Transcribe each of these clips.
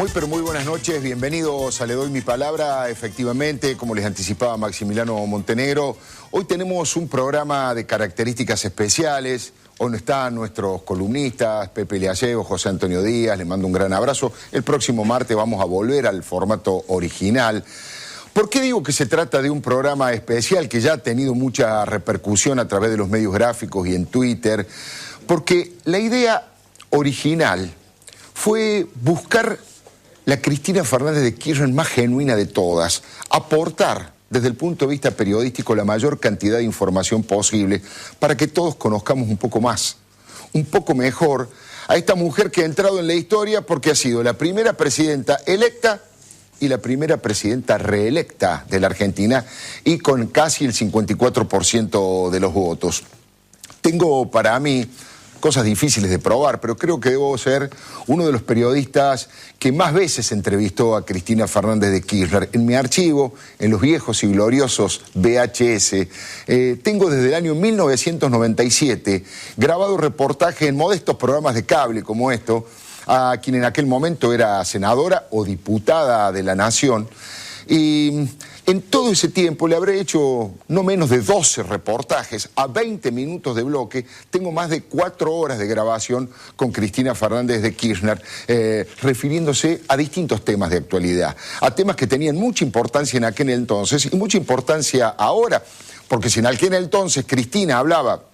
Muy pero muy buenas noches, bienvenidos a Le Doy Mi Palabra. Efectivamente, como les anticipaba Maximiliano Montenegro, hoy tenemos un programa de características especiales. Hoy no están nuestros columnistas, Pepe Leallego, José Antonio Díaz, les mando un gran abrazo. El próximo martes vamos a volver al formato original. ¿Por qué digo que se trata de un programa especial que ya ha tenido mucha repercusión a través de los medios gráficos y en Twitter? Porque la idea original fue buscar la Cristina Fernández de Kirchner más genuina de todas, aportar desde el punto de vista periodístico la mayor cantidad de información posible para que todos conozcamos un poco más, un poco mejor a esta mujer que ha entrado en la historia porque ha sido la primera presidenta electa y la primera presidenta reelecta de la Argentina y con casi el 54% de los votos. Tengo para mí cosas difíciles de probar, pero creo que debo ser uno de los periodistas que más veces entrevistó a Cristina Fernández de Kirchner. En mi archivo, en los viejos y gloriosos VHS, tengo desde el año 1997 grabado reportaje en modestos programas de cable como esto, a quien en aquel momento era senadora o diputada de la Nación. Y en todo ese tiempo le habré hecho no menos de 12 reportajes a 20 minutos de bloque. Tengo más de 4 horas de grabación con Cristina Fernández de Kirchner, refiriéndose a distintos temas de actualidad, a temas que tenían mucha importancia en aquel entonces y mucha importancia ahora, porque si en aquel entonces Cristina hablaba,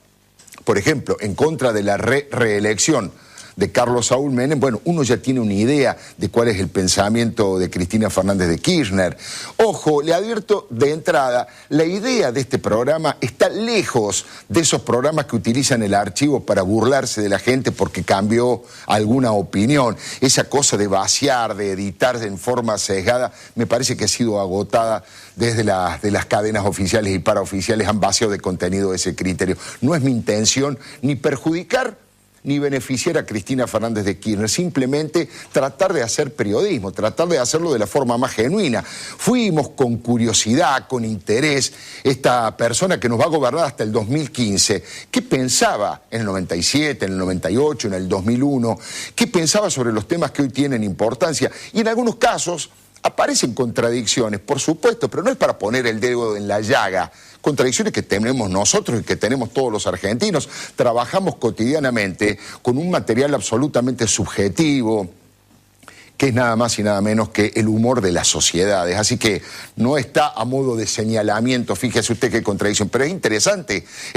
por ejemplo, en contra de la reelección de Carlos Saúl Menem, bueno, uno ya tiene una idea de cuál es el pensamiento de Cristina Fernández de Kirchner. Ojo, le advierto de entrada, la idea de este programa está lejos de esos programas que utilizan el archivo para burlarse de la gente porque cambió alguna opinión. Esa cosa de vaciar, de editar en forma sesgada, me parece que ha sido agotada desde las cadenas oficiales y paraoficiales, han vaciado de contenido ese criterio. No es mi intención ni perjudicar ni beneficiar a Cristina Fernández de Kirchner, simplemente tratar de hacer periodismo, tratar de hacerlo de la forma más genuina. Fuimos con curiosidad, con interés, esta persona que nos va a gobernar hasta el 2015, ¿qué pensaba en el 97, en el 98, en el 2001? ¿Qué pensaba sobre los temas que hoy tienen importancia? Y en algunos casos aparecen contradicciones, por supuesto, pero no es para poner el dedo en la llaga. Contradicciones que tenemos nosotros y que tenemos todos los argentinos. Trabajamos cotidianamente con un material absolutamente subjetivo, que es nada más y nada menos que el humor de las sociedades. Así que no está a modo de señalamiento, fíjese usted qué contradicción, pero es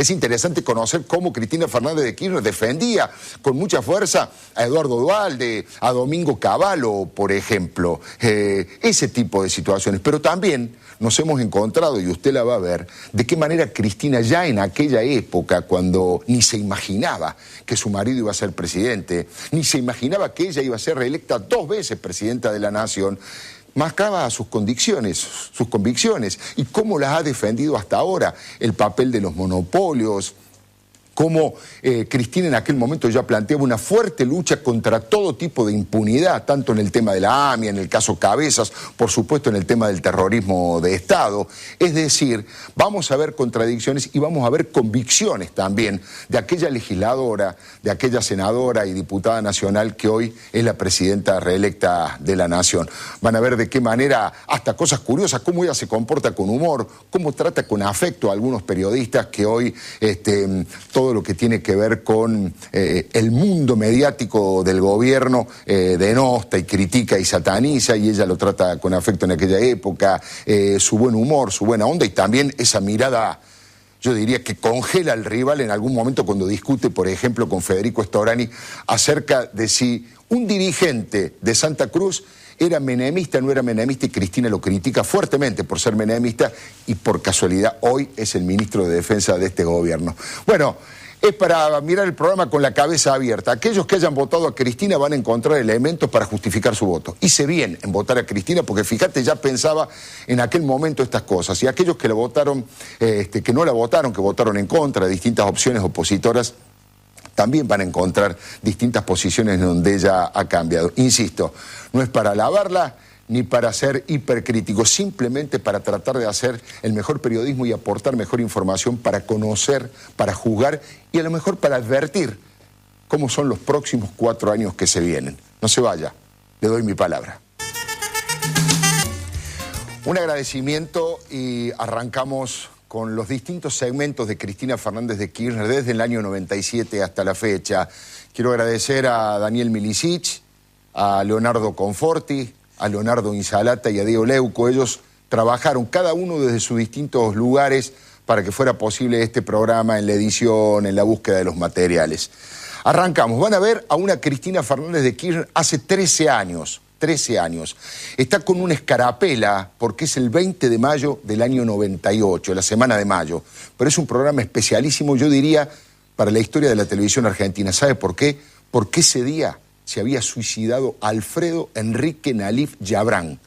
interesante conocer cómo Cristina Fernández de Kirchner defendía con mucha fuerza a Eduardo Duhalde, a Domingo Cavallo, por ejemplo, ese tipo de situaciones, pero también nos hemos encontrado, y usted la va a ver, de qué manera Cristina ya en aquella época, cuando ni se imaginaba que su marido iba a ser presidente, ni se imaginaba que ella iba a ser reelecta 2 veces presidenta de la Nación, marcaba sus convicciones, y cómo las ha defendido hasta ahora, el papel de los monopolios, cómo Cristina en aquel momento ya planteaba una fuerte lucha contra todo tipo de impunidad, tanto en el tema de la AMIA, en el caso Cabezas, por supuesto en el tema del terrorismo de Estado. Es decir, vamos a ver contradicciones y vamos a ver convicciones también de aquella legisladora, de aquella senadora y diputada nacional que hoy es la presidenta reelecta de la Nación. Van a ver de qué manera, hasta cosas curiosas, cómo ella se comporta con humor, cómo trata con afecto a algunos periodistas que hoy todo lo que tiene que ver con el mundo mediático del gobierno denosta y critica y sataniza, y ella lo trata con afecto en aquella época, su buen humor, su buena onda y también esa mirada, yo diría que congela al rival en algún momento cuando discute, por ejemplo, con Federico Storani acerca de si un dirigente de Santa Cruz era menemista, no era menemista, y Cristina lo critica fuertemente por ser menemista y por casualidad hoy es el ministro de Defensa de este gobierno. Bueno, es para mirar el programa con la cabeza abierta. Aquellos que hayan votado a Cristina van a encontrar elementos para justificar su voto. Hice bien en votar a Cristina porque, fíjate, ya pensaba en aquel momento estas cosas. Y aquellos que la votaron, que no la votaron, que votaron en contra de distintas opciones opositoras, también van a encontrar distintas posiciones donde ella ha cambiado. Insisto, no es para alabarla ni para ser hipercrítico, simplemente para tratar de hacer el mejor periodismo y aportar mejor información para conocer, para juzgar y a lo mejor para advertir cómo son los próximos 4 años que se vienen. No se vaya, le doy mi palabra. Un agradecimiento y arrancamos con los distintos segmentos de Cristina Fernández de Kirchner desde el año 97 hasta la fecha. Quiero agradecer a Daniel Milicic, a Leonardo Conforti, a Leonardo Insalata y a Diego Leuco. Ellos trabajaron cada uno desde sus distintos lugares para que fuera posible este programa en la edición, en la búsqueda de los materiales. Arrancamos. Van a ver a una Cristina Fernández de Kirchner hace 13 años. 13 años. Está con una escarapela porque es el 20 de mayo del año 98, la semana de mayo. Pero es un programa especialísimo, yo diría, para la historia de la televisión argentina. ¿Sabe por qué? Porque ese día se había suicidado Alfredo Enrique Nalif Yabrán.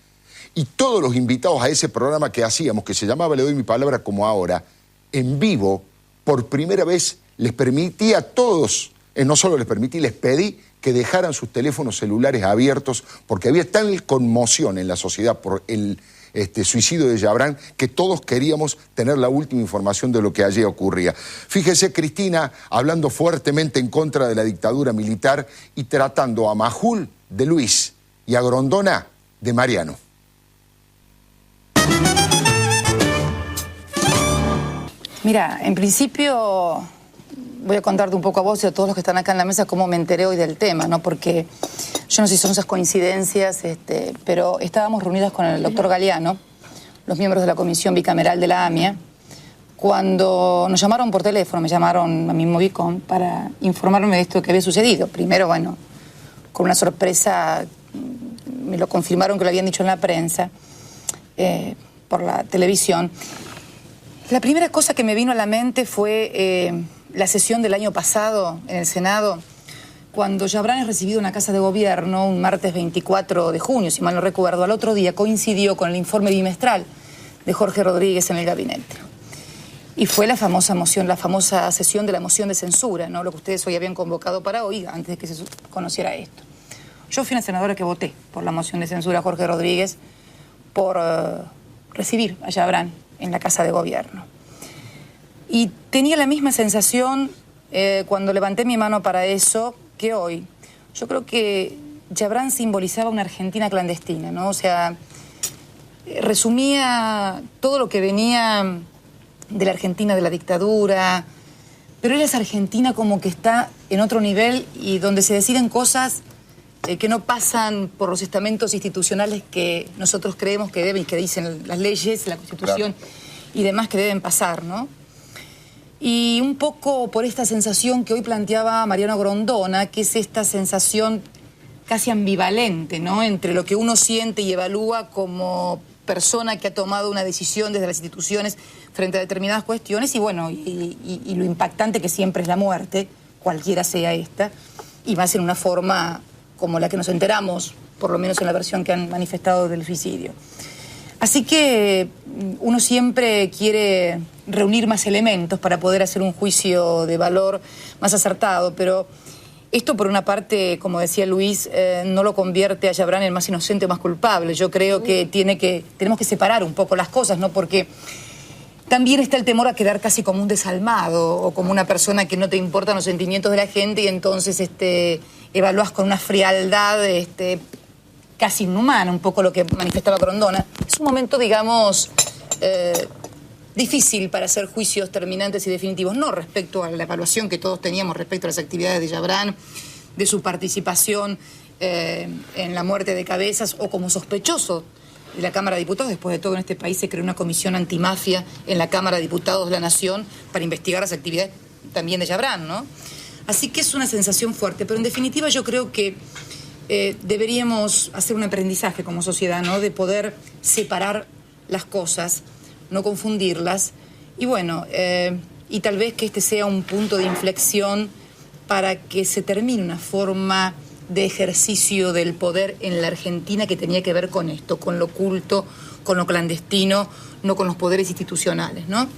Y todos los invitados a ese programa que hacíamos, que se llamaba Le doy mi palabra como ahora, en vivo, por primera vez les permití a todos, no solo les permití, les pedí que dejaran sus teléfonos celulares abiertos porque había tal conmoción en la sociedad por el suicidio de Yabrán que todos queríamos tener la última información de lo que allí ocurría. Fíjese, Cristina, hablando fuertemente en contra de la dictadura militar y tratando a Majul de Luis y a Grondona de Mariano. Mira, en principio voy a contarte un poco a vos y a todos los que están acá en la mesa cómo me enteré hoy del tema, ¿no? Porque yo no sé si son esas coincidencias, pero estábamos reunidas con el doctor Galeano, los miembros de la comisión bicameral de la AMIA, cuando nos llamaron por teléfono, me llamaron a mi Movicom para informarme de esto que había sucedido. Primero, bueno, con una sorpresa, me lo confirmaron que lo habían dicho en la prensa, por la televisión. La primera cosa que me vino a la mente fue la sesión del año pasado en el Senado, cuando Yabrán es recibido en la Casa de Gobierno un martes 24 de junio, si mal no recuerdo. Al otro día coincidió con el informe bimestral de Jorge Rodríguez en el gabinete. Y fue la famosa moción, la famosa sesión de la moción de censura, ¿no? Lo que ustedes hoy habían convocado para hoy, antes de que se conociera esto. Yo fui una senadora que voté por la moción de censura a Jorge Rodríguez por recibir a Yabrán en la Casa de Gobierno. Y tenía la misma sensación cuando levanté mi mano para eso que hoy. Yo creo que Yabrán simbolizaba una Argentina clandestina, ¿no? O sea, resumía todo lo que venía de la Argentina de la dictadura, pero él es Argentina como que está en otro nivel y donde se deciden cosas que no pasan por los estamentos institucionales que nosotros creemos que deben, que dicen las leyes, la Constitución, claro, y demás que deben pasar, ¿no? Y un poco por esta sensación que hoy planteaba Mariano Grondona, que es esta sensación casi ambivalente, ¿no? Entre lo que uno siente y evalúa como persona que ha tomado una decisión desde las instituciones frente a determinadas cuestiones y bueno, y lo impactante que siempre es la muerte, cualquiera sea esta, y más en una forma como la que nos enteramos, por lo menos en la versión que han manifestado del suicidio. Así que uno siempre quiere reunir más elementos para poder hacer un juicio de valor más acertado, pero esto por una parte, como decía Luis, no lo convierte a Yabrán en más inocente o más culpable. Yo creo que tenemos que separar un poco las cosas, ¿no? Porque también está el temor a quedar casi como un desalmado o como una persona que no te importan los sentimientos de la gente y entonces evalúas con una frialdad casi inhumana, un poco lo que manifestaba Grondona. Es un momento, digamos, difícil para hacer juicios terminantes y definitivos, no respecto a la evaluación que todos teníamos respecto a las actividades de Yabrán, de su participación en la muerte de Cabezas o como sospechoso de la Cámara de Diputados. Después de todo, en este país se creó una comisión antimafia en la Cámara de Diputados de la Nación para investigar las actividades también de Yabrán, ¿no? Así que es una sensación fuerte, pero en definitiva yo creo que deberíamos hacer un aprendizaje como sociedad, ¿no? De poder separar las cosas, no confundirlas, y bueno, y tal vez que este sea un punto de inflexión para que se termine una forma de ejercicio del poder en la Argentina que tenía que ver con esto, con lo oculto, con lo clandestino, no con los poderes institucionales, ¿no?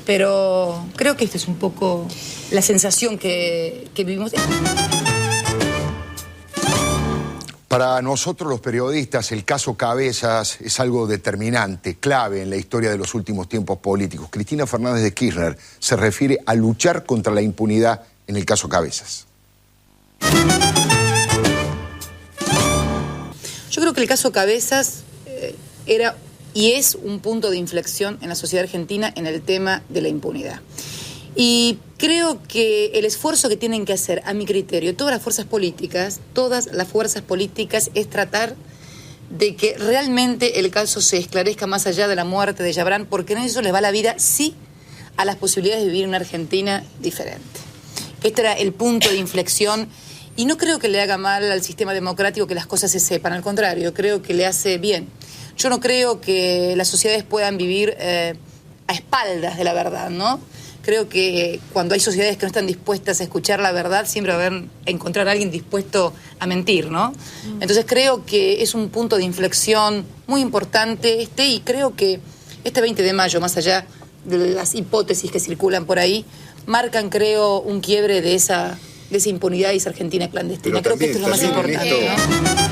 Pero creo que esta es un poco la sensación que vivimos. Para nosotros los periodistas, el caso Cabezas es algo determinante, clave en la historia de los últimos tiempos políticos. Cristina Fernández de Kirchner se refiere a luchar contra la impunidad en el caso Cabezas. que el caso Cabezas era y es un punto de inflexión en la sociedad argentina en el tema de la impunidad. Y creo que el esfuerzo que tienen que hacer, a mi criterio, todas las fuerzas políticas, es tratar de que realmente el caso se esclarezca más allá de la muerte de Yabrán, porque en eso les va la vida, sí, a las posibilidades de vivir en una Argentina diferente. Este era el punto de inflexión, y no creo que le haga mal al sistema democrático que las cosas se sepan, al contrario, creo que le hace bien. Yo no creo que las sociedades puedan vivir a espaldas de la verdad, ¿no? Creo que cuando hay sociedades que no están dispuestas a escuchar la verdad, siempre va a encontrar a alguien dispuesto a mentir, ¿no? Entonces creo que es un punto de inflexión muy importante y creo que este 20 de mayo, más allá de las hipótesis que circulan por ahí, marcan, creo, un quiebre de esa impunidad y esa Argentina clandestina. Creo que esto es lo más importante, ¿no?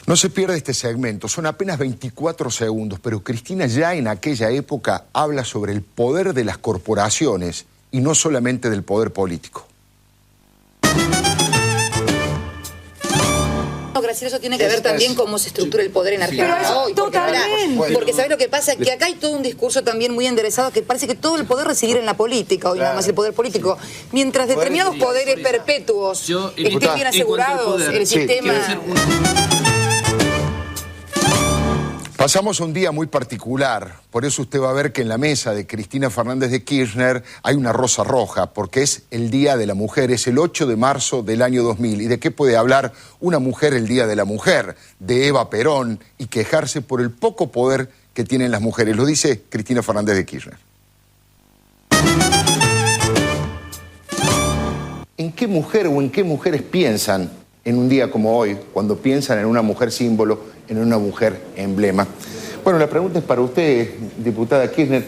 No se pierde este segmento, son apenas 24 segundos, pero Cristina ya en aquella época habla sobre el poder de las corporaciones y no solamente del poder político. Graciela, eso tiene que ver también cómo se estructura el poder en Argentina hoy. Porque ¿sabés lo que pasa? Que acá hay todo un discurso también muy enderezado que parece que todo el poder residir en la política, hoy nada más el poder político. Mientras determinados poderes perpetuos estén bien asegurados, el sistema... Pasamos un día muy particular, por eso usted va a ver que en la mesa de Cristina Fernández de Kirchner hay una rosa roja, porque es el Día de la Mujer, es el 8 de marzo del año 2000. ¿Y de qué puede hablar una mujer el Día de la Mujer? De Eva Perón y quejarse por el poco poder que tienen las mujeres. Lo dice Cristina Fernández de Kirchner. ¿En qué mujer o en qué mujeres piensan en un día como hoy, cuando piensan en una mujer símbolo, en una mujer emblema? Bueno, la pregunta es para usted, diputada Kirchner.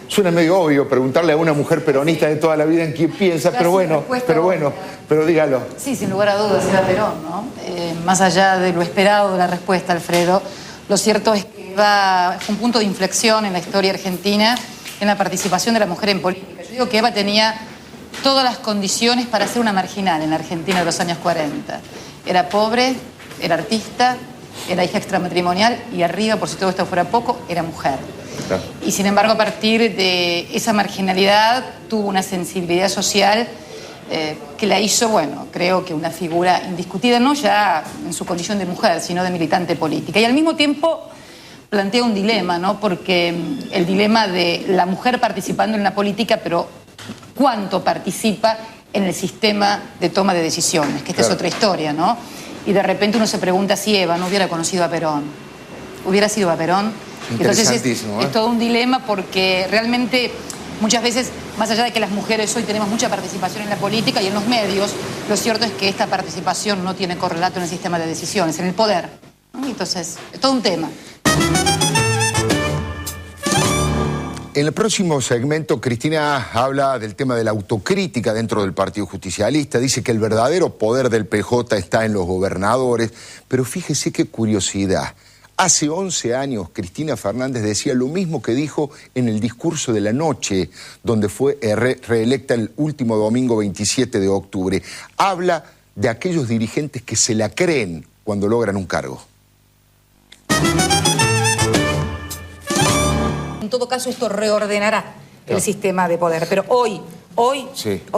Suena medio obvio preguntarle a una mujer peronista de toda la vida en quién piensa, pero dígalo. Sí, sin lugar a dudas, era Perón, ¿no? Más allá de lo esperado de la respuesta, Alfredo, lo cierto es que Eva fue un punto de inflexión en la historia argentina en la participación de la mujer en política. Yo digo que Eva tenía todas las condiciones para ser una marginal en la Argentina de los años 40. Era pobre, era artista, era hija extramatrimonial y arriba, por si todo esto fuera poco, era mujer. Claro. Y sin embargo, a partir de esa marginalidad, tuvo una sensibilidad social que la hizo, bueno, creo que una figura indiscutida, no ya en su condición de mujer, sino de militante política. Y al mismo tiempo plantea un dilema, ¿no? Porque el dilema de la mujer participando en la política, pero cuánto participa en el sistema de toma de decisiones, que esta es otra historia, ¿no? Y de repente uno se pregunta si Eva no hubiera conocido a Perón. ¿Hubiera sido a Perón? Entonces es todo un dilema porque realmente muchas veces, más allá de que las mujeres hoy tenemos mucha participación en la política y en los medios, lo cierto es que esta participación no tiene correlato en el sistema de decisiones, en el poder, ¿no? Entonces, es todo un tema. En el próximo segmento, Cristina habla del tema de la autocrítica dentro del Partido Justicialista. Dice que el verdadero poder del PJ está en los gobernadores. Pero fíjese qué curiosidad. Hace 11 años, Cristina Fernández decía lo mismo que dijo en el discurso de la noche, donde fue reelecta el último domingo 27 de octubre. Habla de aquellos dirigentes que se la creen cuando logran un cargo. En todo caso, esto reordenará el sistema de poder. Pero hoy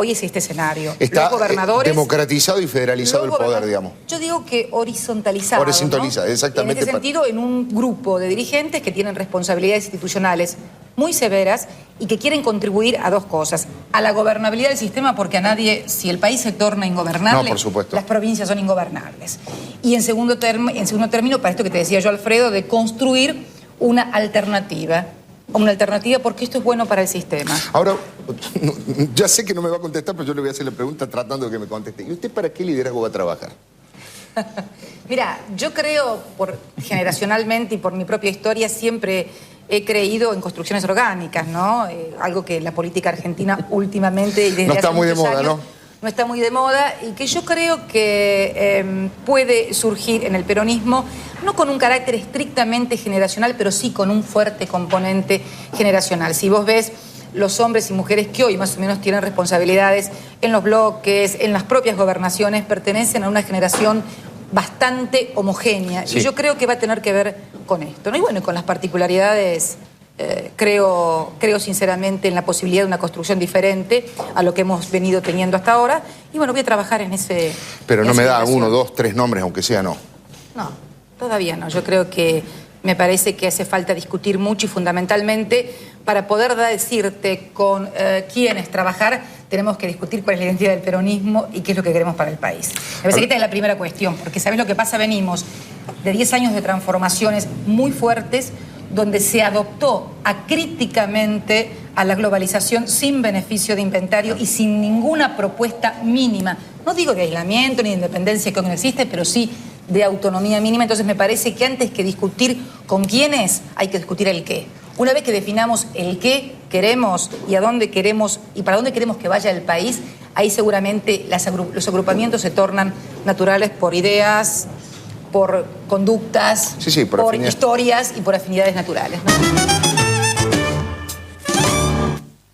es este escenario. Está los gobernadores, democratizado y federalizado el poder, digamos. Yo digo que horizontalizado. Horizontalizado, ¿no? Exactamente. En este sentido, en un grupo de dirigentes que tienen responsabilidades institucionales muy severas y que quieren contribuir a dos cosas. A la gobernabilidad del sistema, porque a nadie, si el país se torna ingobernable, no, por supuesto, las provincias son ingobernables. Y en segundo término, para esto que te decía yo, Alfredo, de construir una alternativa. Porque esto es bueno para el sistema. Ahora, ya sé que no me va a contestar, pero yo le voy a hacer la pregunta tratando de que me conteste. ¿Y usted para qué liderazgo va a trabajar? Mira, yo creo, generacionalmente y por mi propia historia, siempre he creído en construcciones orgánicas, ¿no? Algo que la política argentina últimamente y desde no está hace muy de muchos moda, años, no está muy de moda, y que yo creo que puede surgir en el peronismo, no con un carácter estrictamente generacional, pero sí con un fuerte componente generacional. Si vos ves los hombres y mujeres que hoy más o menos tienen responsabilidades en los bloques, en las propias gobernaciones, pertenecen a una generación bastante homogénea. Sí. Y yo creo que va a tener que ver con esto, ¿no? Y bueno, con las particularidades, creo sinceramente en la posibilidad de una construcción diferente a lo que hemos venido teniendo hasta ahora. Y bueno, voy a trabajar en ese... Pero no me da dirección. 1, 2, 3 nombres, aunque sea, no. No, todavía no. Yo creo que me parece que hace falta discutir mucho y fundamentalmente para poder decirte con quiénes trabajar, tenemos que discutir cuál es la identidad del peronismo y qué es lo que queremos para el país. Me parece que esta es la primera cuestión, porque ¿sabés lo que pasa? Venimos de 10 años de transformaciones muy fuertes donde se adoptó acríticamente a la globalización sin beneficio de inventario y sin ninguna propuesta mínima. No digo de aislamiento ni de independencia que hoy no existe, pero sí de autonomía mínima. Entonces me parece que antes que discutir con quiénes, hay que discutir el qué. Una vez que definamos el qué queremos y a dónde queremos y para dónde queremos que vaya el país, ahí seguramente los agrupamientos se tornan naturales por ideas, por conductas, Sí, por historias y por afinidades naturales, ¿no?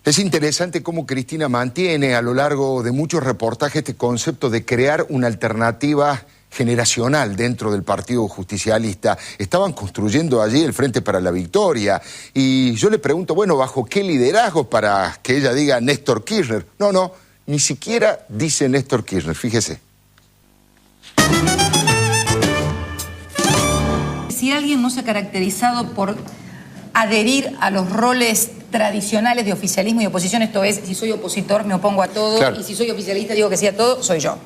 Es interesante cómo Cristina mantiene a lo largo de muchos reportajes este concepto de crear una alternativa generacional dentro del Partido Justicialista. Estaban construyendo allí el Frente para la Victoria y yo le pregunto, bueno, ¿bajo qué liderazgo para que ella diga Néstor Kirchner? No, ni siquiera dice Néstor Kirchner, fíjese. Si alguien no se ha caracterizado por adherir a los roles tradicionales de oficialismo y oposición, esto es, si soy opositor me opongo a todo, claro, y si soy oficialista digo que sí a todo, soy yo.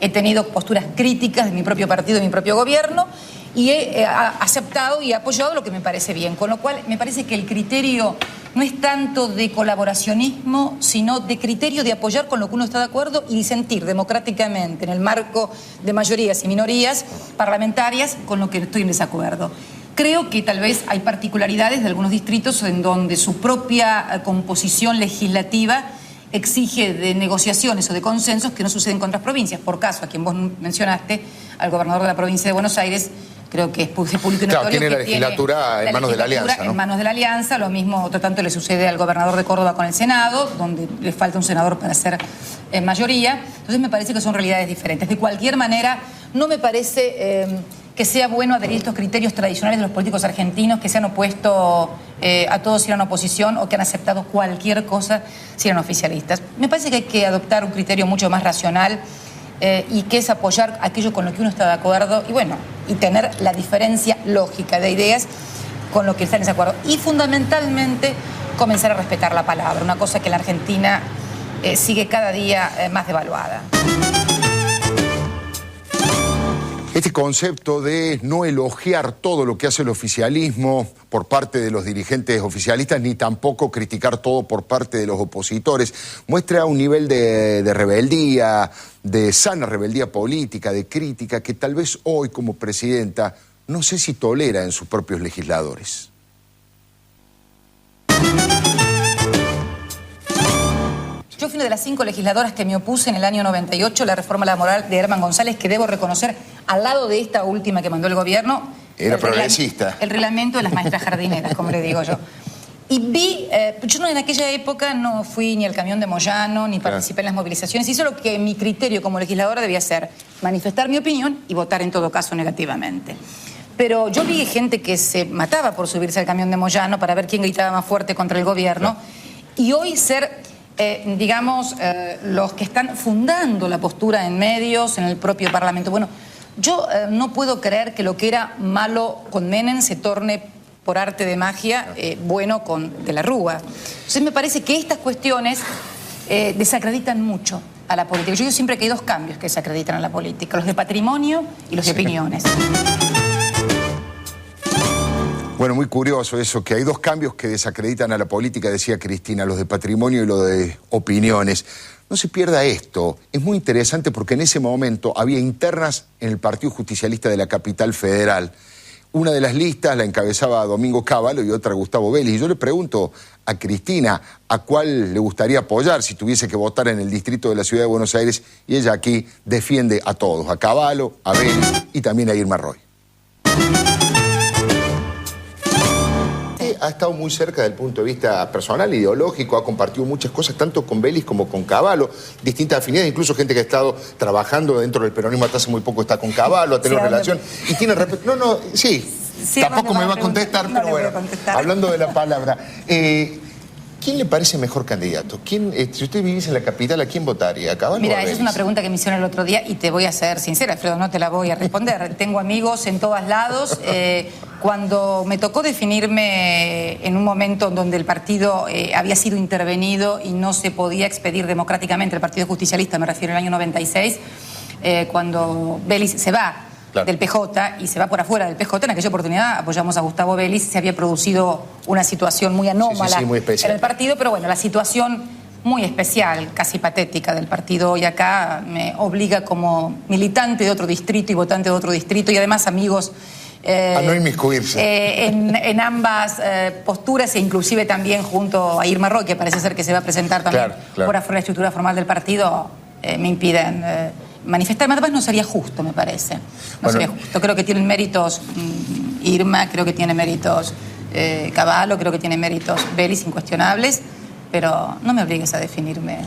He tenido posturas críticas de mi propio partido, de mi propio gobierno, y he aceptado y apoyado lo que me parece bien, con lo cual me parece que el criterio no es tanto de colaboracionismo, sino de criterio de apoyar con lo que uno está de acuerdo y disentir democráticamente en el marco de mayorías y minorías parlamentarias con lo que estoy en desacuerdo. Creo que tal vez hay particularidades de algunos distritos en donde su propia composición legislativa exige de negociaciones o de consensos que no suceden con otras provincias. Por caso, a quien vos mencionaste, al gobernador de la provincia de Buenos Aires, creo que es público y notorio, tiene la que legislatura en manos de la Alianza, ¿no? En manos de la Alianza, lo mismo, otro tanto le sucede al gobernador de Córdoba con el Senado, donde le falta un senador para ser mayoría. Entonces me parece que son realidades diferentes. De cualquier manera, no me parece que sea bueno adherir a estos criterios tradicionales de los políticos argentinos que se han opuesto a todos si eran oposición o que han aceptado cualquier cosa si eran oficialistas. Me parece que hay que adoptar un criterio mucho más racional y que es apoyar aquello con lo que uno está de acuerdo y bueno, y tener la diferencia lógica de ideas con lo que está en desacuerdo. Y fundamentalmente comenzar a respetar la palabra, una cosa que en la Argentina sigue cada día más devaluada. Este concepto de no elogiar todo lo que hace el oficialismo por parte de los dirigentes oficialistas, ni tampoco criticar todo por parte de los opositores, muestra un nivel de rebeldía, de sana rebeldía política, de crítica, que tal vez hoy como presidenta no sé si tolera en sus propios legisladores. Yo fui una de las 5 legisladoras que me opuse en el año 98 a la reforma laboral de Herman González, que debo reconocer, al lado de esta última que mandó el gobierno... Era progresista. El reglamento de las maestras jardineras, como le digo yo. Y vi, yo en aquella época no fui ni al camión de Moyano, ni participé en las movilizaciones. Hice lo que mi criterio como legisladora debía ser, manifestar mi opinión y votar en todo caso negativamente. Pero yo vi gente que se mataba por subirse al camión de Moyano para ver quién gritaba más fuerte contra el gobierno. Y hoy ser... digamos, los que están fundando la postura en medios, en el propio Parlamento. Bueno, yo no puedo creer que lo que era malo con Menem se torne por arte de magia bueno con De la Rúa. Entonces me parece que estas cuestiones desacreditan mucho a la política. Yo digo siempre que hay dos cambios que desacreditan a la política, los de patrimonio y los de opiniones. Bueno, muy curioso eso, que hay dos cambios que desacreditan a la política, decía Cristina, los de patrimonio y los de opiniones. No se pierda esto, es muy interesante porque en ese momento había internas en el Partido Justicialista de la Capital Federal. Una de las listas la encabezaba Domingo Cavallo y otra Gustavo Vélez. Y yo le pregunto a Cristina a cuál le gustaría apoyar si tuviese que votar en el distrito de la Ciudad de Buenos Aires, y ella aquí defiende a todos, a Cavallo, a Vélez y también a Irma Roy. Usted ha estado muy cerca desde el punto de vista personal, ideológico, ha compartido muchas cosas, tanto con Vélez como con Cavallo, distintas afinidades, incluso gente que ha estado trabajando dentro del peronismo hasta hace muy poco está con Cavallo, ha tenido relación, y tiene respeto. Sí, tampoco me va a contestar, pero bueno, hablando de la palabra. ¿Quién le parece mejor candidato? Si usted viviese en la capital, ¿a quién votaría? ¿A Cavallo? Mira, o a esa es una pregunta que me hicieron el otro día y te voy a ser sincera, Alfredo, no te la voy a responder. Tengo amigos en todos lados. Cuando me tocó definirme en un momento donde el partido había sido intervenido y no se podía expedir democráticamente, el Partido Justicialista, me refiero al año 96, cuando Vélez se va del PJ y se va por afuera del PJ, en aquella oportunidad apoyamos a Gustavo Vélez, se había producido una situación muy anómala muy en el partido, pero bueno, la situación muy especial, casi patética del partido hoy acá me obliga como militante de otro distrito y votante de otro distrito y además amigos a no inmiscuirse. En ambas posturas e inclusive también junto a Irma Roy, que parece ser que se va a presentar también por afuera de la estructura formal del partido, me impiden manifestarme. Además no sería justo, me parece. No sería justo. Creo que tienen méritos Irma, creo que tiene méritos Cavallo, creo que tiene méritos Vélez incuestionables, pero no me obligues a definirme.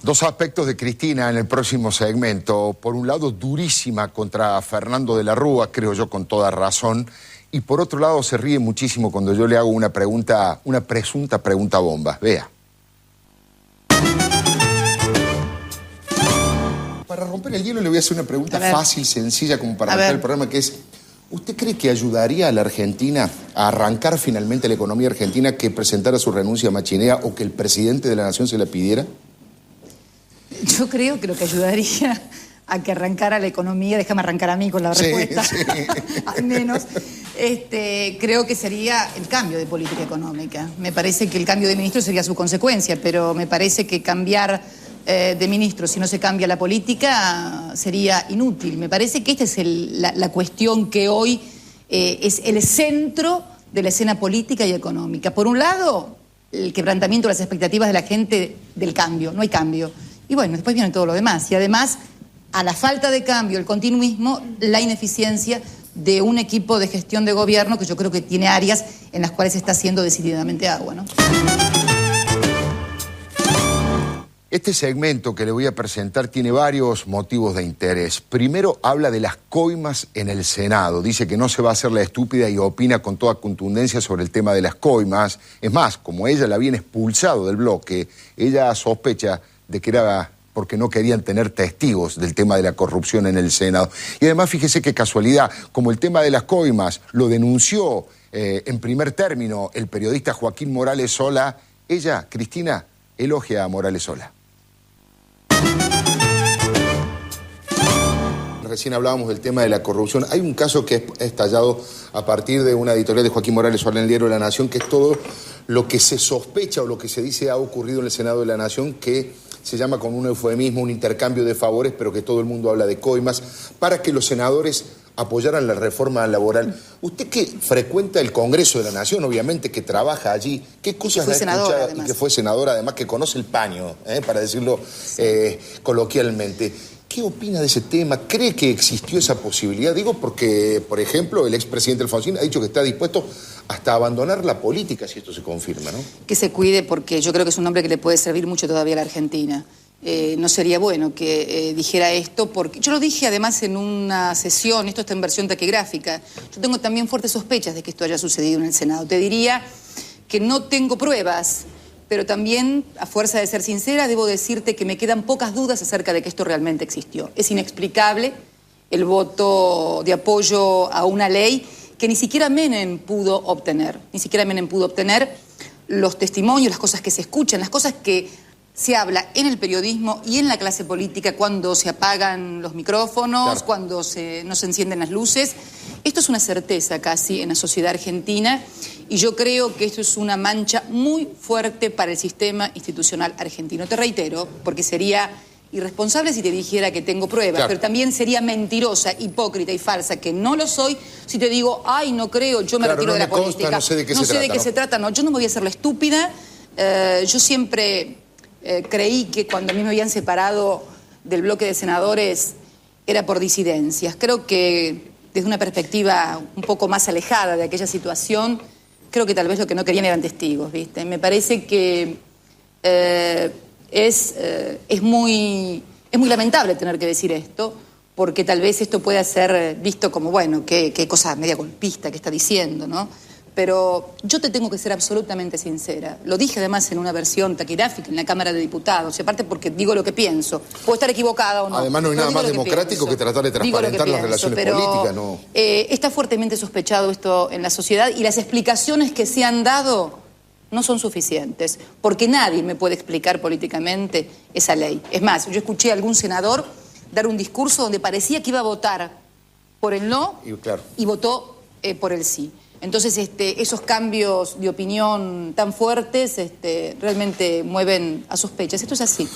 Dos aspectos de Cristina en el próximo segmento. Por un lado, durísima contra Fernando de la Rúa, creo yo con toda razón. Y por otro lado, se ríe muchísimo cuando yo le hago una pregunta, una presunta pregunta bomba. Vea. Para romper el hielo le voy a hacer una pregunta fácil, sencilla, como para arrancar el programa, que es, ¿usted cree que ayudaría a la Argentina a arrancar finalmente la economía argentina que presentara su renuncia a Machinea o que el presidente de la Nación se la pidiera? Yo creo que lo que ayudaría a que arrancara la economía, déjame arrancar a mí con la respuesta, al menos, creo que sería el cambio de política económica. Me parece que el cambio de ministro sería su consecuencia, pero me parece que cambiar de ministro, si no se cambia la política, sería inútil. Me parece que esta es la cuestión que hoy es el centro de la escena política y económica. Por un lado, el quebrantamiento de las expectativas de la gente del cambio. No hay cambio. Y bueno, después viene todo lo demás. Y además, a la falta de cambio, el continuismo, la ineficiencia de un equipo de gestión de gobierno que yo creo que tiene áreas en las cuales está haciendo decididamente agua, ¿no? Este segmento que le voy a presentar tiene varios motivos de interés. Primero, habla de las coimas en el Senado. Dice que no se va a hacer la estúpida y opina con toda contundencia sobre el tema de las coimas. Es más, como ella la habían expulsado del bloque, ella sospecha de que era porque no querían tener testigos del tema de la corrupción en el Senado. Y además, fíjese qué casualidad, como el tema de las coimas lo denunció en primer término el periodista Joaquín Morales Sola, ella, Cristina, elogia a Morales Sola. Recién hablábamos del tema de la corrupción. Hay un caso que ha estallado a partir de una editorial de Joaquín Morales Sola en el diario La Nación, que es todo lo que se sospecha o lo que se dice ha ocurrido en el Senado de la Nación, que se llama con un eufemismo un intercambio de favores, pero que todo el mundo habla de coimas, para que los senadores apoyaran la reforma laboral. Usted que frecuenta el Congreso de la Nación, obviamente, que trabaja allí, ¿qué cosas ha escuchado? Y que fue senadora, además, que conoce el paño, para decirlo coloquialmente. ¿Qué opina de ese tema? ¿Cree que existió esa posibilidad? Digo porque, por ejemplo, el expresidente Alfonsín ha dicho que está dispuesto hasta a abandonar la política si esto se confirma, ¿no? Que se cuide porque yo creo que es un hombre que le puede servir mucho todavía a la Argentina. No sería bueno que dijera esto, porque yo lo dije además en una sesión, esto está en versión taquigráfica, yo tengo también fuertes sospechas de que esto haya sucedido en el Senado. Te diría que no tengo pruebas, pero también, a fuerza de ser sincera, debo decirte que me quedan pocas dudas acerca de que esto realmente existió. Es inexplicable el voto de apoyo a una ley que ni siquiera Menem pudo obtener. Ni siquiera Menem pudo obtener los testimonios, las cosas que se escuchan, las cosas que se habla en el periodismo y en la clase política cuando se apagan los micrófonos, cuando no se encienden las luces. Esto es una certeza casi en la sociedad argentina y yo creo que esto es una mancha muy fuerte para el sistema institucional argentino. Te reitero, porque sería irresponsable si te dijera que tengo pruebas, pero también sería mentirosa, hipócrita y falsa, que no lo soy, si te digo, ay, no creo, yo me retiro de la política. No sé de qué se trata, yo no me voy a hacer la estúpida. Yo siempre creí que cuando a mí me habían separado del bloque de senadores era por disidencias. Creo que desde una perspectiva un poco más alejada de aquella situación, creo que tal vez lo que no querían eran testigos, ¿viste? Me parece que es muy lamentable tener que decir esto, porque tal vez esto pueda ser visto como, bueno, qué cosa media golpista que está diciendo, ¿no? Pero yo te tengo que ser absolutamente sincera. Lo dije además en una versión taquigráfica en la Cámara de Diputados, y aparte porque digo lo que pienso. Puedo estar equivocada o no. Además no hay nada más democrático que tratar de transparentar las relaciones políticas, ¿no? Está fuertemente sospechado esto en la sociedad y las explicaciones que se han dado no son suficientes, porque nadie me puede explicar políticamente esa ley. Es más, yo escuché a algún senador dar un discurso donde parecía que iba a votar por el no y votó por el sí. Entonces, esos cambios de opinión tan fuertes realmente mueven a sospechas. Esto es así.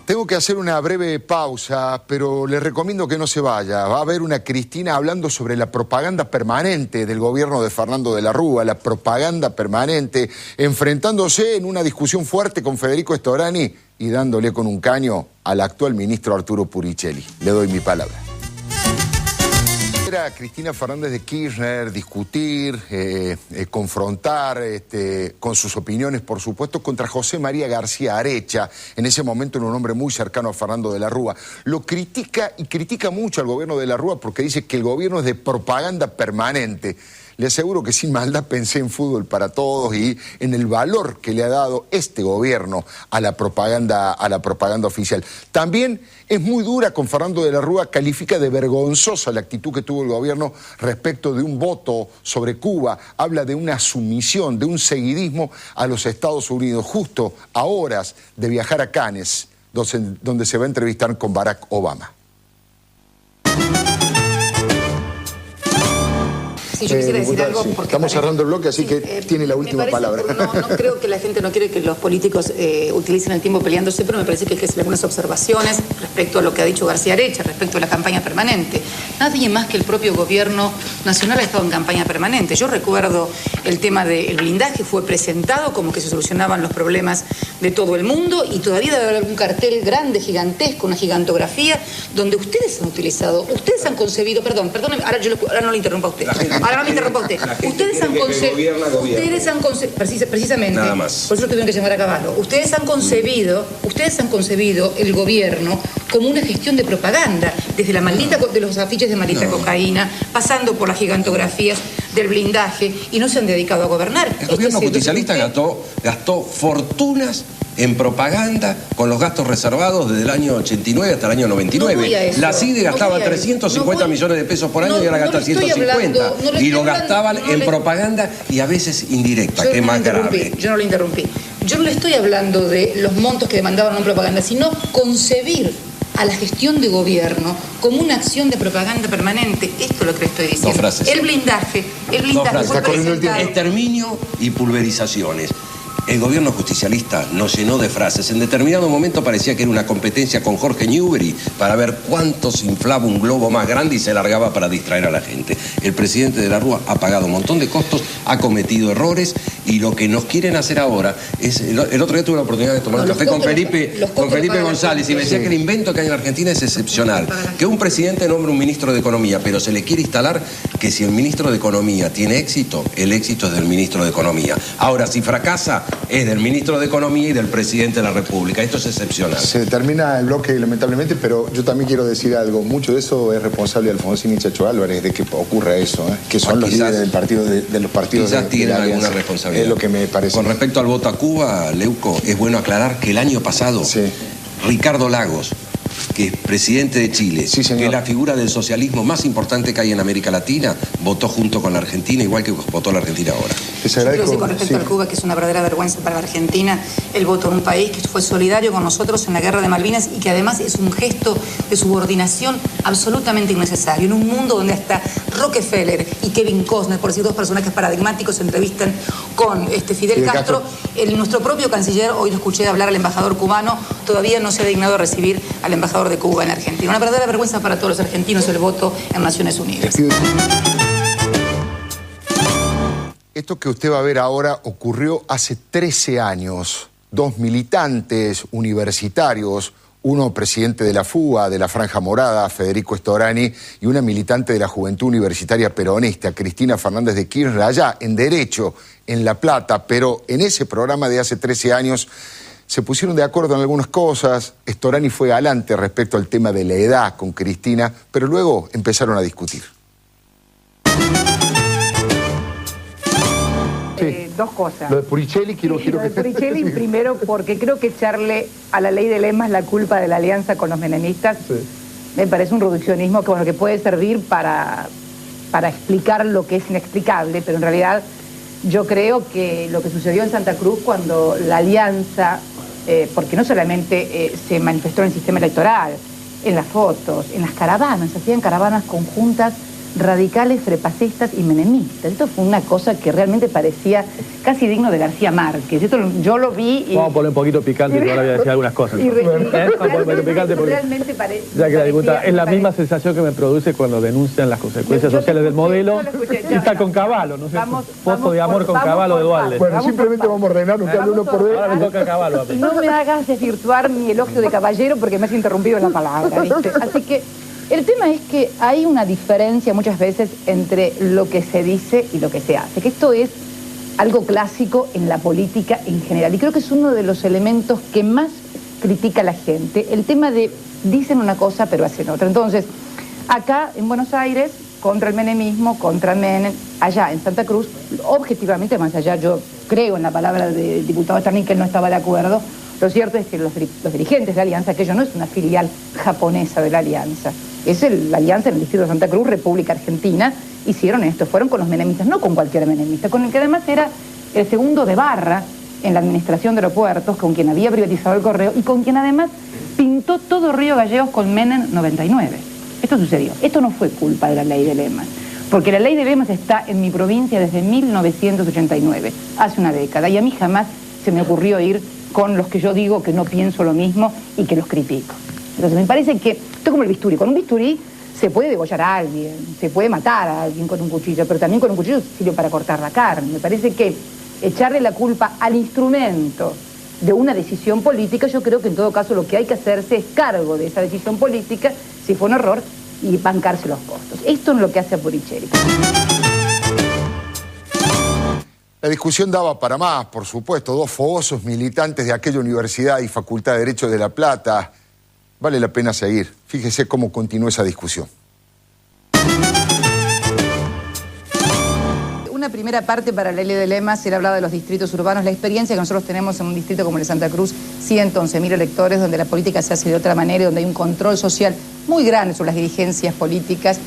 Tengo que hacer una breve pausa, pero les recomiendo que no se vaya. Va a haber una Cristina hablando sobre la propaganda permanente del gobierno de Fernando de la Rúa, la propaganda permanente, enfrentándose en una discusión fuerte con Federico Storani y dándole con un caño al actual ministro Arturo Puricelli. Le doy mi palabra. Era Cristina Fernández de Kirchner discutir, confrontar con sus opiniones, por supuesto, contra José María García Arecha, en ese momento era un hombre muy cercano a Fernando de la Rúa. Lo critica y critica mucho al gobierno de la Rúa porque dice que el gobierno es de propaganda permanente. Le aseguro que sin maldad pensé en Fútbol para Todos y en el valor que le ha dado este gobierno a la propaganda oficial. También es muy dura con Fernando de la Rúa, califica de vergonzosa la actitud que tuvo el gobierno respecto de un voto sobre Cuba. Habla de una sumisión, de un seguidismo a los Estados Unidos, justo a horas de viajar a Cannes, donde se va a entrevistar con Barack Obama. Sí, yo quisiera decir algo porque estamos cerrando el bloque, así que tiene la última palabra. No creo que la gente no quiere que los políticos utilicen el tiempo peleándose, pero me parece que hay que hacer algunas observaciones respecto a lo que ha dicho García Arecha, respecto a la campaña permanente. Nadie más que el propio gobierno nacional ha estado en campaña permanente. Yo recuerdo el tema del blindaje, fue presentado como que se solucionaban los problemas de todo el mundo y todavía debe haber algún cartel grande, gigantesco, una gigantografía, donde ustedes han utilizado, ustedes han concebido, perdónenme, ahora no le interrumpa a usted. Ahora no me interrumpa usted. Ustedes han concebido, precisamente, nada más. Por eso tuvieron que llamar a Caballo. Ustedes han concebido el gobierno como una gestión de propaganda, desde la maldita de los afiches de maldita cocaína, pasando por las gigantografías del blindaje, y no se han dedicado a gobernar. El gobierno justicialista gastó fortunas en propaganda con los gastos reservados desde el año 89 hasta el año 99. La CIDE gastaba 350 millones de pesos por año y ahora gasta 150. Y lo gastaban en propaganda y a veces indirecta, que es más grave. Yo no lo interrumpí. Yo no le estoy hablando de los montos que demandaban en propaganda, sino concebir a la gestión de gobierno como una acción de propaganda permanente. Esto es lo que le estoy diciendo. Dos frases. El blindaje fue presentado. Exterminio y pulverizaciones. El gobierno justicialista nos llenó de frases. En determinado momento parecía que era una competencia con Jorge Newbery para ver cuánto se inflaba un globo más grande y se largaba para distraer a la gente. El presidente de la Rúa ha pagado un montón de costos, ha cometido errores y lo que nos quieren hacer ahora es... El otro día tuve la oportunidad de tomar un café con Felipe González y me decía que el invento que hay en Argentina es excepcional. Que un presidente nombre un ministro de Economía, pero se le quiere instalar que si el ministro de Economía tiene éxito, el éxito es del ministro de Economía. Ahora, si fracasa, es del ministro de Economía y del presidente de la República. Esto es excepcional. Se termina el bloque, lamentablemente, pero yo también quiero decir algo. Mucho de eso es responsable de Alfonsín y Chacho Álvarez, de que ocurra eso, que son los líderes del partido, de los partidos. Quizás tienen alguna responsabilidad. Es lo que me parece. Con respecto al voto a Cuba, Leuco, es bueno aclarar que el año pasado, Ricardo Lagos, que es presidente de Chile, que es la figura del socialismo más importante que hay en América Latina, votó junto con la Argentina, igual que votó la Argentina ahora. Yo quiero decir con respecto a Cuba que es una verdadera vergüenza para la Argentina el voto en un país que fue solidario con nosotros en la guerra de Malvinas y que además es un gesto de subordinación absolutamente innecesario. En un mundo donde hasta Rockefeller y Kevin Costner, por decir dos personajes paradigmáticos, se entrevistan con Fidel Castro. Nuestro propio canciller, hoy lo escuché hablar al embajador cubano, todavía no se ha dignado a recibir al embajador de Cuba en Argentina. Una verdadera vergüenza para todos los argentinos el voto en Naciones Unidas. Esto que usted va a ver ahora ocurrió hace 13 años. Dos militantes universitarios Uno presidente de la FUA, de la Franja Morada, Federico Storani, y una militante de la Juventud Universitaria Peronista, Cristina Fernández de Kirchner, allá en Derecho, en La Plata, pero en ese programa de hace 13 años se pusieron de acuerdo en algunas cosas. Storani fue adelante respecto al tema de la edad con Cristina, pero luego empezaron a discutir. Dos cosas. Lo de Puricelli quiero Lo de Puricelli primero porque creo que echarle a la ley de lemas la culpa de la alianza con los menemistas me parece un reduccionismo que, bueno, que puede servir para explicar lo que es inexplicable, pero en realidad yo creo que lo que sucedió en Santa Cruz cuando la alianza, porque no solamente se manifestó en el sistema electoral, en las fotos, en las caravanas, se hacían caravanas conjuntas radicales, frepacistas y menemistas. Esto fue una cosa que realmente parecía casi digno de García Márquez. Esto yo lo vi y... Vamos a poner un poquito picante y ahora voy a decir algunas cosas. Realmente parece... Ya que la diputada, es la misma sensación que me produce cuando denuncian las consecuencias sociales del modelo. Y está con Cavallo, ¿no sé? Pozo de amor con Cavallo de Dualde. Bueno, simplemente vamos a ordenar, nos queda uno por ver. Ahora me toca Cavallo. No me hagas desvirtuar mi elogio de caballero porque me has interrumpido en la palabra, ¿viste? Así que el tema es que hay una diferencia muchas veces entre lo que se dice y lo que se hace, que esto es algo clásico en la política en general, y creo que es uno de los elementos que más critica la gente, el tema de dicen una cosa pero hacen otra. Entonces, acá en Buenos Aires, contra el menemismo, contra Menem, allá en Santa Cruz, objetivamente, más allá, yo creo en la palabra del diputado Storani que él no estaba de acuerdo. Lo cierto es que los dirigentes de la Alianza, aquello no es una filial japonesa de la Alianza, es la Alianza en el distrito de Santa Cruz, República Argentina, hicieron esto, fueron con los menemistas, no con cualquier menemista, con el que además era el segundo de barra en la administración de aeropuertos, con quien había privatizado el correo y con quien además pintó todo Río Gallegos con Menem 99. Esto sucedió, esto no fue culpa de la ley de lemas, porque la ley de lemas está en mi provincia desde 1989, hace una década, y a mí jamás se me ocurrió ir con los que yo digo que no pienso lo mismo y que los critico. Entonces me parece que esto es como el bisturí. Con un bisturí se puede degollar a alguien, se puede matar a alguien con un cuchillo, pero también con un cuchillo sirve para cortar la carne. Me parece que echarle la culpa al instrumento de una decisión política, yo creo que en todo caso lo que hay que hacerse es cargo de esa decisión política, si fue un error, y bancarse los costos. Esto es lo que hace a Puricelli. La discusión daba para más, por supuesto. Dos fogosos militantes de aquella universidad y Facultad de Derecho de La Plata. Vale la pena seguir. Fíjese cómo continuó esa discusión. Una primera parte para la ley de lemas, él hablaba de los distritos urbanos, la experiencia que nosotros tenemos en un distrito como el de Santa Cruz, 111.000 electores, donde la política se hace de otra manera y donde hay un control social muy grande sobre las dirigencias políticas,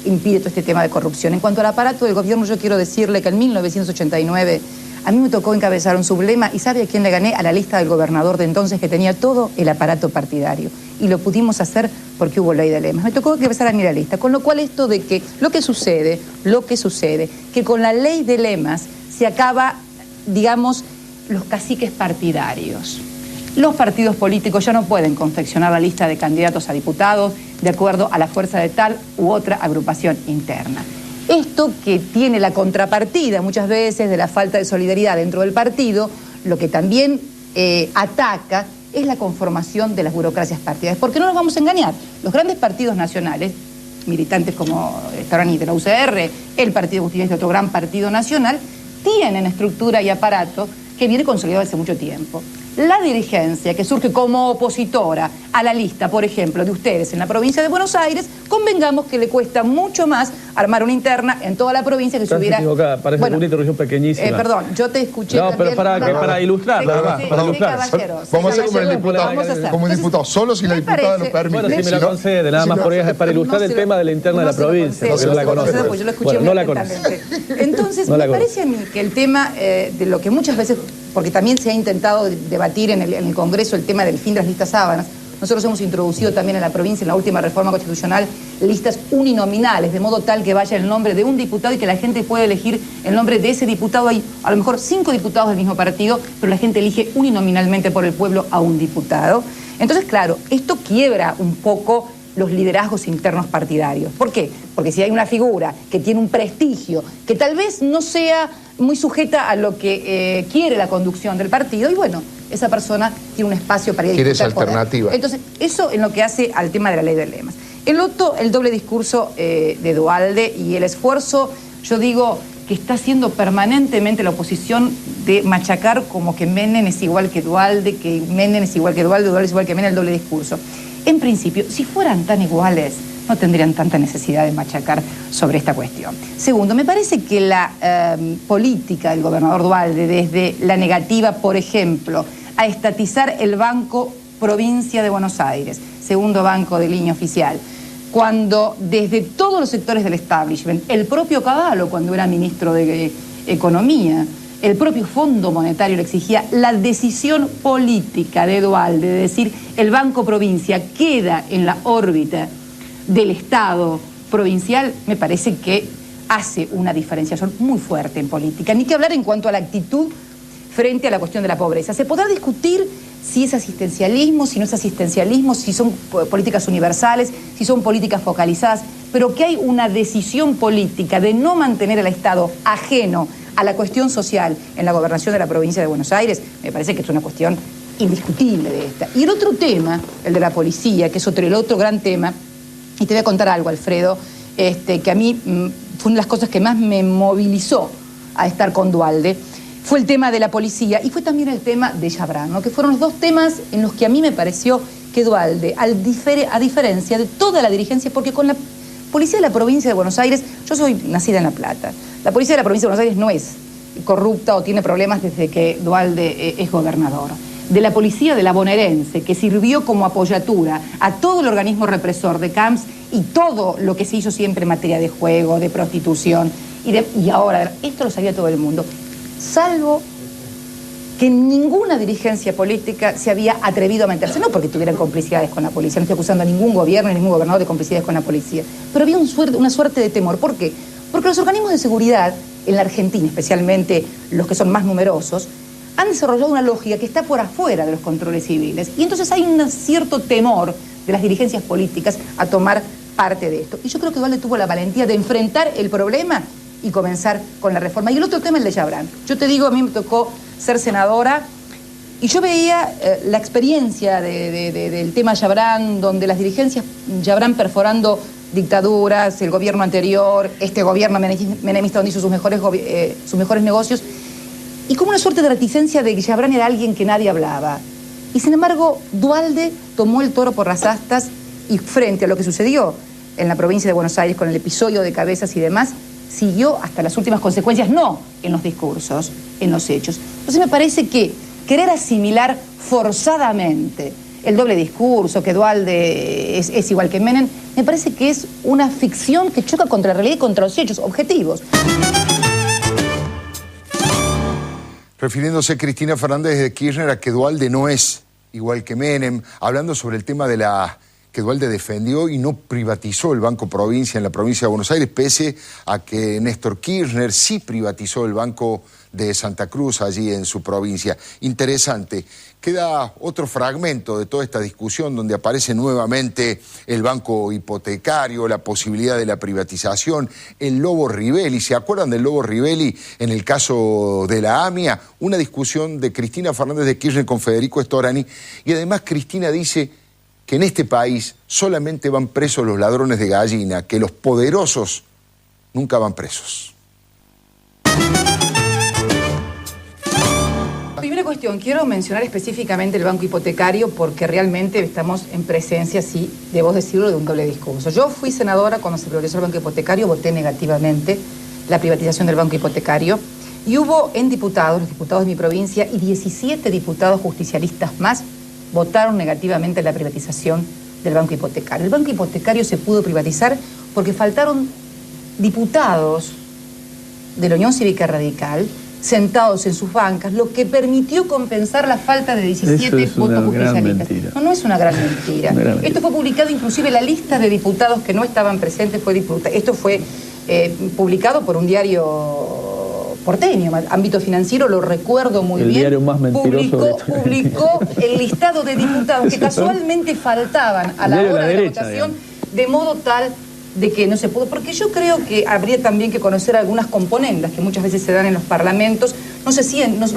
impide todo este tema de corrupción. En cuanto al aparato del gobierno, yo quiero decirle que en 1989 a mí me tocó encabezar un sublema y ¿sabe a quién le gané? A la lista del gobernador de entonces que tenía todo el aparato partidario. Y lo pudimos hacer porque hubo ley de lemas. Me tocó encabezar a mí la lista, con lo cual esto de que lo que sucede, que con la ley de lemas se acaba, digamos, los caciques partidarios. Los partidos políticos ya no pueden confeccionar la lista de candidatos a diputados de acuerdo a la fuerza de tal u otra agrupación interna. Esto que tiene la contrapartida muchas veces de la falta de solidaridad dentro del partido, lo que también ataca es la conformación de las burocracias partidarias. Porque no nos vamos a engañar, los grandes partidos nacionales, militantes como Storani de la UCR, el Partido Justicialista, otro gran partido nacional, tienen estructura y aparato que viene consolidado hace mucho tiempo. La dirigencia que surge como opositora a la lista, por ejemplo, de ustedes en la provincia de Buenos Aires, convengamos que le cuesta mucho más armar una interna en toda la provincia que se hubiera... Parece una interrupción pequeñísima. Perdón, yo te escuché. No, pero para ilustrar, nada más. Para ilustrar. Vamos a hacer como el diputado. Como el diputado, solo si la diputada lo permite. Bueno, si me lo concede, nada más por ella, para ilustrar el tema de la interna de la provincia. No la conoce. Yo lo escuché no la conoce. Entonces, me parece a mí que el tema de lo que muchas veces, porque también se ha intentado debatir en el Congreso el tema del fin de las listas sábanas. Nosotros hemos introducido también en la provincia, en la última reforma constitucional, listas uninominales, de modo tal que vaya el nombre de un diputado y que la gente pueda elegir el nombre de ese diputado. Hay a lo mejor 5 diputados del mismo partido, pero la gente elige uninominalmente por el pueblo a un diputado. Entonces, claro, esto quiebra un poco los liderazgos internos partidarios. ¿Por qué? Porque si hay una figura que tiene un prestigio, que tal vez no sea muy sujeta a lo que quiere la conducción del partido, y bueno, esa persona tiene un espacio para ir a ¿Quieres disputar alternativa? poder. Entonces, eso en lo que hace al tema de la ley de lemas. El otro, el doble discurso de Duhalde y el esfuerzo, yo digo, que está haciendo permanentemente la oposición de machacar como que Menem es igual que Duhalde, que Menem es igual que Duhalde, Duhalde es igual que Menem, el doble discurso. En principio, si fueran tan iguales, no tendrían tanta necesidad de machacar sobre esta cuestión. Segundo, me parece que la política del gobernador Duhalde, desde la negativa, por ejemplo, a estatizar el Banco Provincia de Buenos Aires, segundo banco de línea oficial, cuando desde todos los sectores del establishment, el propio Cavallo, cuando era ministro de Economía, el propio Fondo Monetario le exigía la decisión política de Duhalde, de decir, el Banco Provincia queda en la órbita del Estado provincial, me parece que hace una diferenciación muy fuerte en política. Ni que hablar en cuanto a la actitud frente a la cuestión de la pobreza. Se podrá discutir si es asistencialismo, si no es asistencialismo, si son políticas universales, si son políticas focalizadas, pero que hay una decisión política de no mantener al Estado ajeno a la cuestión social en la gobernación de la provincia de Buenos Aires, me parece que es una cuestión indiscutible de esta. Y el otro tema, el de la policía, que es el otro gran tema, y te voy a contar algo, Alfredo, que a mí fue una de las cosas que más me movilizó a estar con Duhalde, fue el tema de la policía y fue también el tema de Chabrán, ¿no? Que fueron los dos temas en los que a mí me pareció que Duhalde, a diferencia de toda la dirigencia, porque con la policía de la provincia de Buenos Aires, yo soy nacida en La Plata, la policía de la provincia de Buenos Aires no es corrupta o tiene problemas desde que Duhalde es gobernador. De la policía de la bonaerense, que sirvió como apoyatura a todo el organismo represor de Camps y todo lo que se hizo siempre en materia de juego, de prostitución, y ahora, esto lo sabía todo el mundo, salvo que ninguna dirigencia política se había atrevido a meterse, no porque tuvieran complicidades con la policía, no estoy acusando a ningún gobierno ni ningún gobernador de complicidades con la policía, pero había una suerte de temor. ¿Por qué? Porque los organismos de seguridad, en la Argentina, especialmente los que son más numerosos, han desarrollado una lógica que está por afuera de los controles civiles. Y entonces hay un cierto temor de las dirigencias políticas a tomar parte de esto. Y yo creo que Duhalde tuvo la valentía de enfrentar el problema y comenzar con la reforma. Y el otro tema es el de Chabrán. Yo te digo, a mí me tocó ser senadora y yo veía la experiencia del tema Chabrán, donde las dirigencias Chabrán perforando dictaduras, el gobierno anterior, este gobierno menemista donde hizo sus mejores negocios, y como una suerte de reticencia de que Chabrán era alguien que nadie hablaba. Y sin embargo, Duhalde tomó el toro por las astas y frente a lo que sucedió en la provincia de Buenos Aires con el episodio de Cabezas y demás, siguió hasta las últimas consecuencias, no en los discursos, en los hechos. Entonces me parece que querer asimilar forzadamente el doble discurso, que Duhalde es igual que Menem, me parece que es una ficción que choca contra la realidad y contra los hechos objetivos. Refiriéndose Cristina Fernández de Kirchner a que Duhalde no es igual que Menem, hablando sobre el tema de que Duhalde defendió y no privatizó el Banco Provincia en la provincia de Buenos Aires, pese a que Néstor Kirchner sí privatizó el Banco de Santa Cruz allí en su provincia. Interesante. Queda otro fragmento de toda esta discusión donde aparece nuevamente el banco hipotecario, la posibilidad de la privatización, el Lobo Rivelli. ¿Se acuerdan del Lobo Rivelli en el caso de la AMIA? Una discusión de Cristina Fernández de Kirchner con Federico Storani. Y además Cristina dice que en este país solamente van presos los ladrones de gallina, que los poderosos nunca van presos. Primera cuestión, quiero mencionar específicamente el banco hipotecario porque realmente estamos en presencia, sí, debo decirlo, de un doble discurso. Yo fui senadora cuando se privatizó el banco hipotecario, voté negativamente la privatización del banco hipotecario y hubo en diputados, los diputados de mi provincia y 17 diputados justicialistas más votaron negativamente la privatización del banco hipotecario. El banco hipotecario se pudo privatizar porque faltaron diputados de la Unión Cívica Radical sentados en sus bancas, lo que permitió compensar la falta de 17 votos justicialistas. No es una gran mentira. Esto fue publicado, inclusive la lista de diputados que no estaban presentes fue esto fue publicado por un diario porteño, Ámbito Financiero, lo recuerdo muy bien. El diario más mentiroso publicó el listado de diputados que casualmente faltaban a la hora de la votación, de modo tal de que no se pudo, porque yo creo que habría también que conocer algunas componendas que muchas veces se dan en los parlamentos. No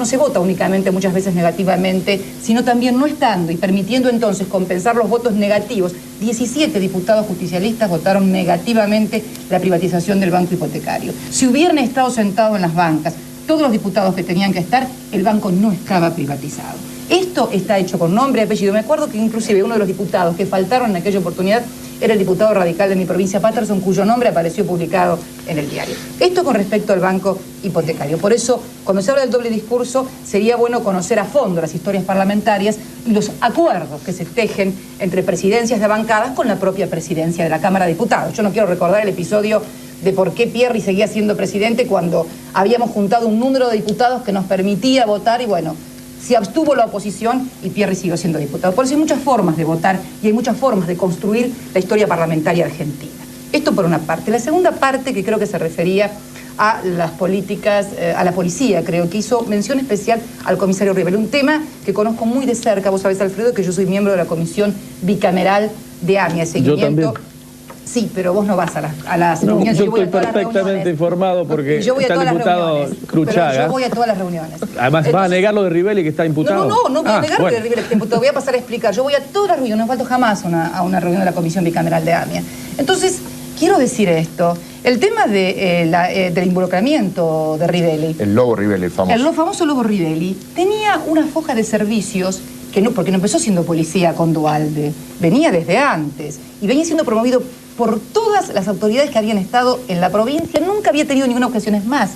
se vota únicamente muchas veces negativamente, sino también no estando y permitiendo entonces compensar los votos negativos. 17 diputados justicialistas votaron negativamente la privatización del banco hipotecario. Si hubieran estado sentados en las bancas todos los diputados que tenían que estar, el banco no estaba privatizado. Esto está hecho con nombre y apellido. Me acuerdo que inclusive uno de los diputados que faltaron en aquella oportunidad era el diputado radical de mi provincia, Patterson, cuyo nombre apareció publicado en el diario. Esto con respecto al banco hipotecario. Por eso, cuando se habla del doble discurso, sería bueno conocer a fondo las historias parlamentarias y los acuerdos que se tejen entre presidencias de bancadas con la propia presidencia de la Cámara de Diputados. Yo no quiero recordar el episodio de por qué Pierri seguía siendo presidente cuando habíamos juntado un número de diputados que nos permitía votar y bueno, se abstuvo la oposición y Pierri siguió siendo diputado. Por eso hay muchas formas de votar y hay muchas formas de construir la historia parlamentaria argentina. Esto por una parte. La segunda parte, que creo que se refería a las políticas, a la policía, creo que hizo mención especial al comisario Rivelli, un tema que conozco muy de cerca. Vos sabés, Alfredo, que yo soy miembro de la comisión bicameral de AMIA, seguimiento. Yo también. Sí, pero vos no vas a las reuniones. Yo estoy perfectamente informado porque yo voy a está el diputado Cruchaga. Yo voy a todas las reuniones. Además, ¿va a negar lo de Rivelli que está imputado? No voy a negar lo de Rivelli que está imputado. Voy a pasar a explicar. Yo voy a todas las reuniones, no falto jamás a una reunión de la Comisión Bicameral de AMIA. Entonces, quiero decir esto. El tema del involucramiento de Rivelli. El lobo Rivelli, el famoso. El famoso lobo Rivelli tenía una foja de servicios porque no empezó siendo policía con Duhalde. Venía desde antes y venía siendo promovido por todas las autoridades que habían estado en la provincia. Nunca había tenido ninguna objeción. Es más,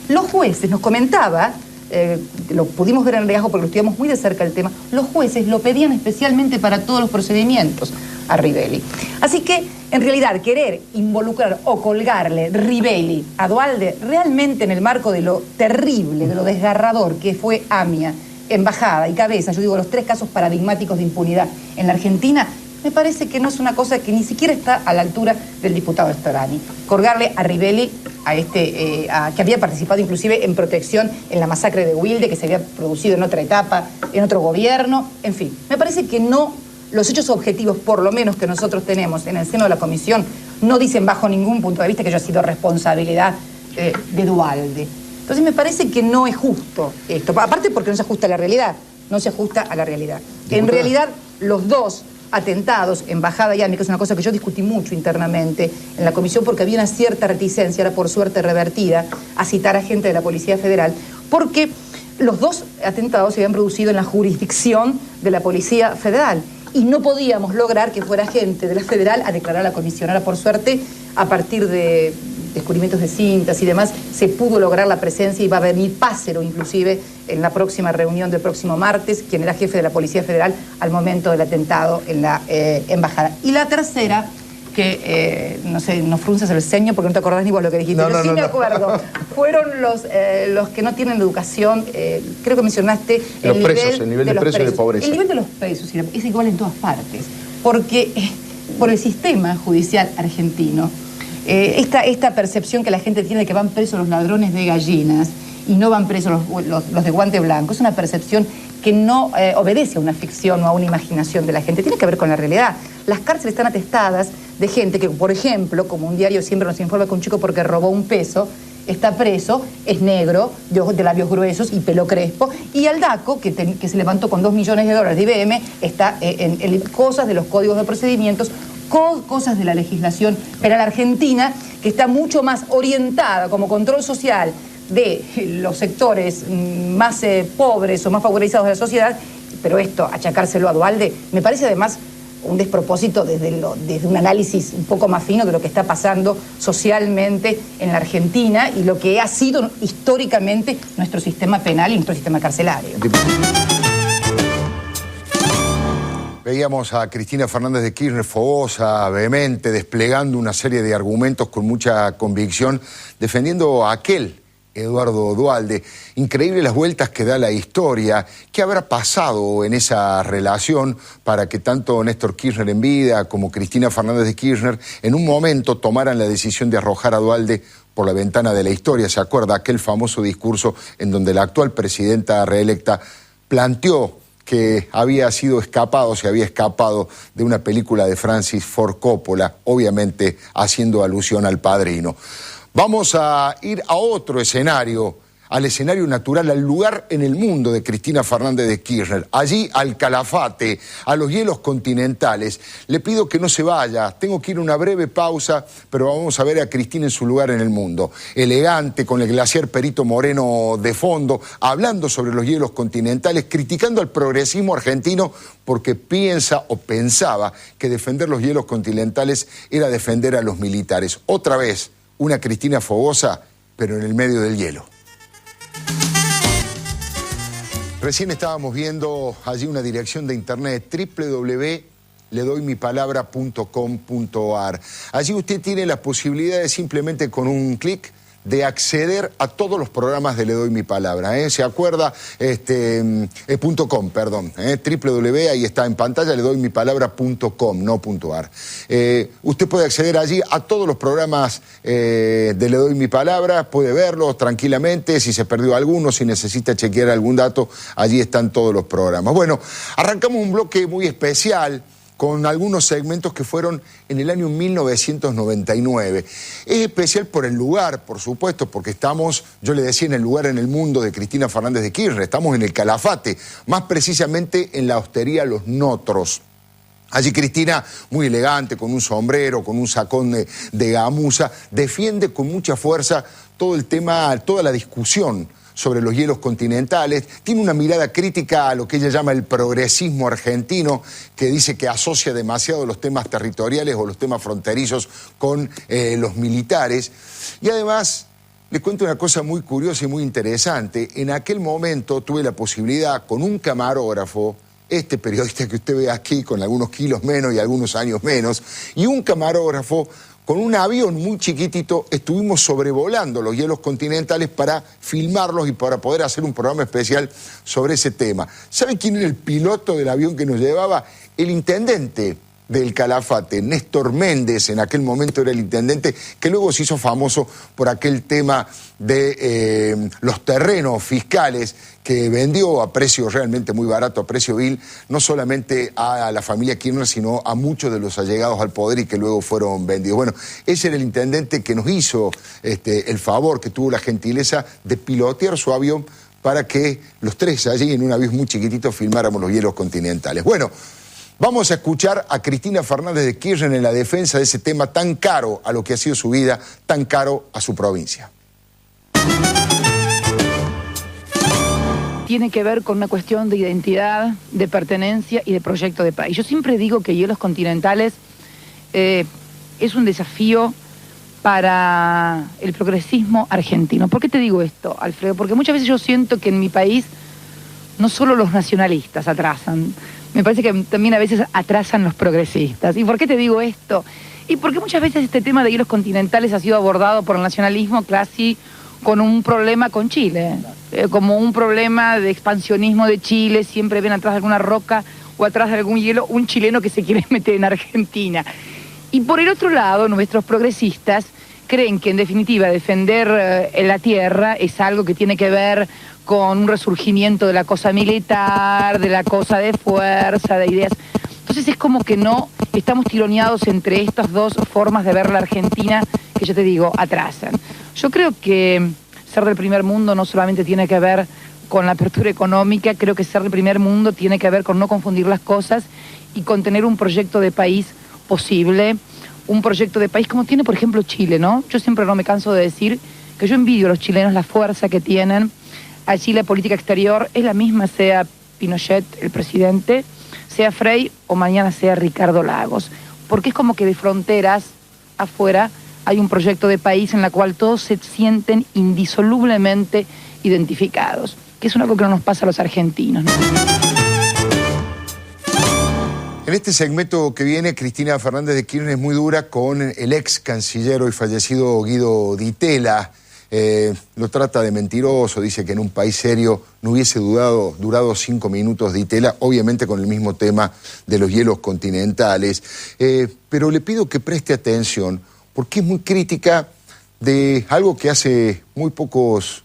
los jueces, nos comentaba, lo pudimos ver en el legajo porque lo estudiamos muy de cerca el tema, los jueces lo pedían especialmente para todos los procedimientos a Rivelli. Así que, en realidad, querer involucrar o colgarle Rivelli a Duhalde, realmente en el marco de lo terrible, de lo desgarrador que fue AMIA, Embajada y Cabeza, yo digo los tres casos paradigmáticos de impunidad en la Argentina, me parece que no es una cosa que ni siquiera está a la altura del diputado Storani. Colgarle a Rivelli, que había participado inclusive en protección en la masacre de Wilde, que se había producido en otra etapa, en otro gobierno, en fin. Me parece que no, los hechos objetivos, por lo menos que nosotros tenemos en el seno de la comisión, no dicen bajo ningún punto de vista que haya sido responsabilidad de Duhalde. Entonces me parece que no es justo esto, aparte porque no se ajusta a la realidad, no se ajusta a la realidad. En realidad, los dos atentados, Embajada y AMIA, que es una cosa que yo discutí mucho internamente en la comisión porque había una cierta reticencia, ahora por suerte revertida, a citar a gente de la Policía Federal, porque los dos atentados se habían producido en la jurisdicción de la Policía Federal y no podíamos lograr que fuera gente de la Federal a declarar a la comisión. Ahora, por suerte, a partir de descubrimientos de cintas y demás, se pudo lograr la presencia y va a venir Pácero, inclusive, en la próxima reunión del próximo martes, quien era jefe de la Policía Federal al momento del atentado en la Embajada. Y la tercera, que, no sé, no frunces el ceño porque no te acordás ni vos lo que dijiste, pero sí me acuerdo, fueron los que no tienen educación, creo que mencionaste el nivel de presos y de pobreza. El nivel de los presos es igual en todas partes, porque por el sistema judicial argentino, esta percepción que la gente tiene de que van presos los ladrones de gallinas y no van presos los de guante blanco, es una percepción que no obedece a una ficción o a una imaginación de la gente, tiene que ver con la realidad. Las cárceles están atestadas de gente que, por ejemplo, como un diario siempre nos informa que un chico porque robó un peso, está preso, es negro, de ojos de labios gruesos y pelo crespo, y Aldaco, que se levantó con $2 millones de IBM, está en cosas de los códigos de procedimientos, cosas de la legislación penal argentina, que está mucho más orientada como control social de los sectores más pobres o más favorecidos de la sociedad, pero esto, achacárselo a Duhalde, me parece además un despropósito desde un análisis un poco más fino de lo que está pasando socialmente en la Argentina y lo que ha sido históricamente nuestro sistema penal y nuestro sistema carcelario. Veíamos a Cristina Fernández de Kirchner fogosa, vehemente, desplegando una serie de argumentos con mucha convicción, defendiendo a aquel Eduardo Duhalde. Increíble las vueltas que da la historia. ¿Qué habrá pasado en esa relación para que tanto Néstor Kirchner en vida como Cristina Fernández de Kirchner en un momento tomaran la decisión de arrojar a Duhalde por la ventana de la historia? ¿Se acuerda aquel famoso discurso en donde la actual presidenta reelecta planteó que había sido escapado, se había escapado de una película de Francis Ford Coppola, obviamente haciendo alusión al Padrino. Vamos a ir a otro escenario, al escenario natural, al lugar en el mundo de Cristina Fernández de Kirchner, allí al Calafate, a los hielos continentales. Le pido que no se vaya, tengo que ir a una breve pausa, pero vamos a ver a Cristina en su lugar en el mundo. Elegante, con el glaciar Perito Moreno de fondo, hablando sobre los hielos continentales, criticando al progresismo argentino porque piensa o pensaba que defender los hielos continentales era defender a los militares. Otra vez, una Cristina fogosa, pero en el medio del hielo. Recién estábamos viendo allí una dirección de internet, www.ledoymipalabra.com.ar. Allí usted tiene la posibilidad de simplemente con un clic de acceder a todos los programas de Le Doy Mi Palabra. ¿Se acuerda? .com, perdón. www, ahí está en pantalla, ledoymipalabra.com, no .ar. Usted puede acceder allí a todos los programas de Le Doy Mi Palabra, puede verlos tranquilamente, si se perdió alguno, si necesita chequear algún dato, allí están todos los programas. Bueno, arrancamos un bloque muy especial con algunos segmentos que fueron en el año 1999. Es especial por el lugar, por supuesto, porque estamos, yo le decía, en el lugar en el mundo de Cristina Fernández de Kirchner, estamos en el Calafate, más precisamente en la hostería Los Notros. Allí Cristina, muy elegante, con un sombrero, con un sacón de gamuza, defiende con mucha fuerza todo el tema, toda la discusión sobre los hielos continentales, tiene una mirada crítica a lo que ella llama el progresismo argentino, que dice que asocia demasiado los temas territoriales o los temas fronterizos con los militares. Y además, le cuento una cosa muy curiosa y muy interesante. En aquel momento tuve la posibilidad, con un camarógrafo, este periodista que usted ve aquí, con algunos kilos menos y algunos años menos, y un camarógrafo, con un avión muy chiquitito, estuvimos sobrevolando los hielos continentales para filmarlos y para poder hacer un programa especial sobre ese tema. ¿Saben quién era el piloto del avión que nos llevaba? El intendente del Calafate, Néstor Méndez, en aquel momento era el intendente, que luego se hizo famoso por aquel tema de los terrenos fiscales que vendió a precio realmente muy barato, a precio vil, no solamente a la familia Kirchner, sino a muchos de los allegados al poder y que luego fueron vendidos. Bueno, ese era el intendente que nos hizo el favor, que tuvo la gentileza de pilotear su avión para que los tres allí en un avión muy chiquitito filmáramos los hielos continentales. Bueno, vamos a escuchar a Cristina Fernández de Kirchner en la defensa de ese tema tan caro a lo que ha sido su vida, tan caro a su provincia. Tiene que ver con una cuestión de identidad, de pertenencia y de proyecto de país. Yo siempre digo que hielos continentales es un desafío para el progresismo argentino. ¿Por qué te digo esto, Alfredo? Porque muchas veces yo siento que en mi país no solo los nacionalistas atrasan, me parece que también a veces atrasan los progresistas. ¿Y por qué te digo esto? Y porque muchas veces este tema de hielos continentales ha sido abordado por el nacionalismo casi con un problema con Chile, como un problema de expansionismo de Chile, siempre ven atrás de alguna roca o atrás de algún hielo un chileno que se quiere meter en Argentina. Y por el otro lado, nuestros progresistas creen que en definitiva defender la tierra es algo que tiene que ver con un resurgimiento de la cosa militar, de la cosa de fuerza, de ideas. Entonces es como que no estamos tironeados entre estas dos formas de ver la Argentina que yo te digo, atrasan. Yo creo que ser del primer mundo no solamente tiene que ver con la apertura económica, creo que ser del primer mundo tiene que ver con no confundir las cosas y con tener un proyecto de país posible, un proyecto de país como tiene, por ejemplo, Chile, ¿no? Yo siempre no me canso de decir que yo envidio a los chilenos la fuerza que tienen. Allí la política exterior es la misma, sea Pinochet, el presidente, sea Frei o mañana sea Ricardo Lagos. Porque es como que de fronteras afuera hay un proyecto de país en la cual todos se sienten indisolublemente identificados, que es algo que no nos pasa a los argentinos, ¿no? En este segmento que viene, Cristina Fernández de Kirchner es muy dura con el ex canciller hoy fallecido Guido Di Tella. Lo trata de mentiroso, dice que en un país serio no hubiese durado 5 minutos Di Tella, obviamente con el mismo tema de los hielos continentales. Pero le pido que preste atención, porque es muy crítica de algo que hace muy pocos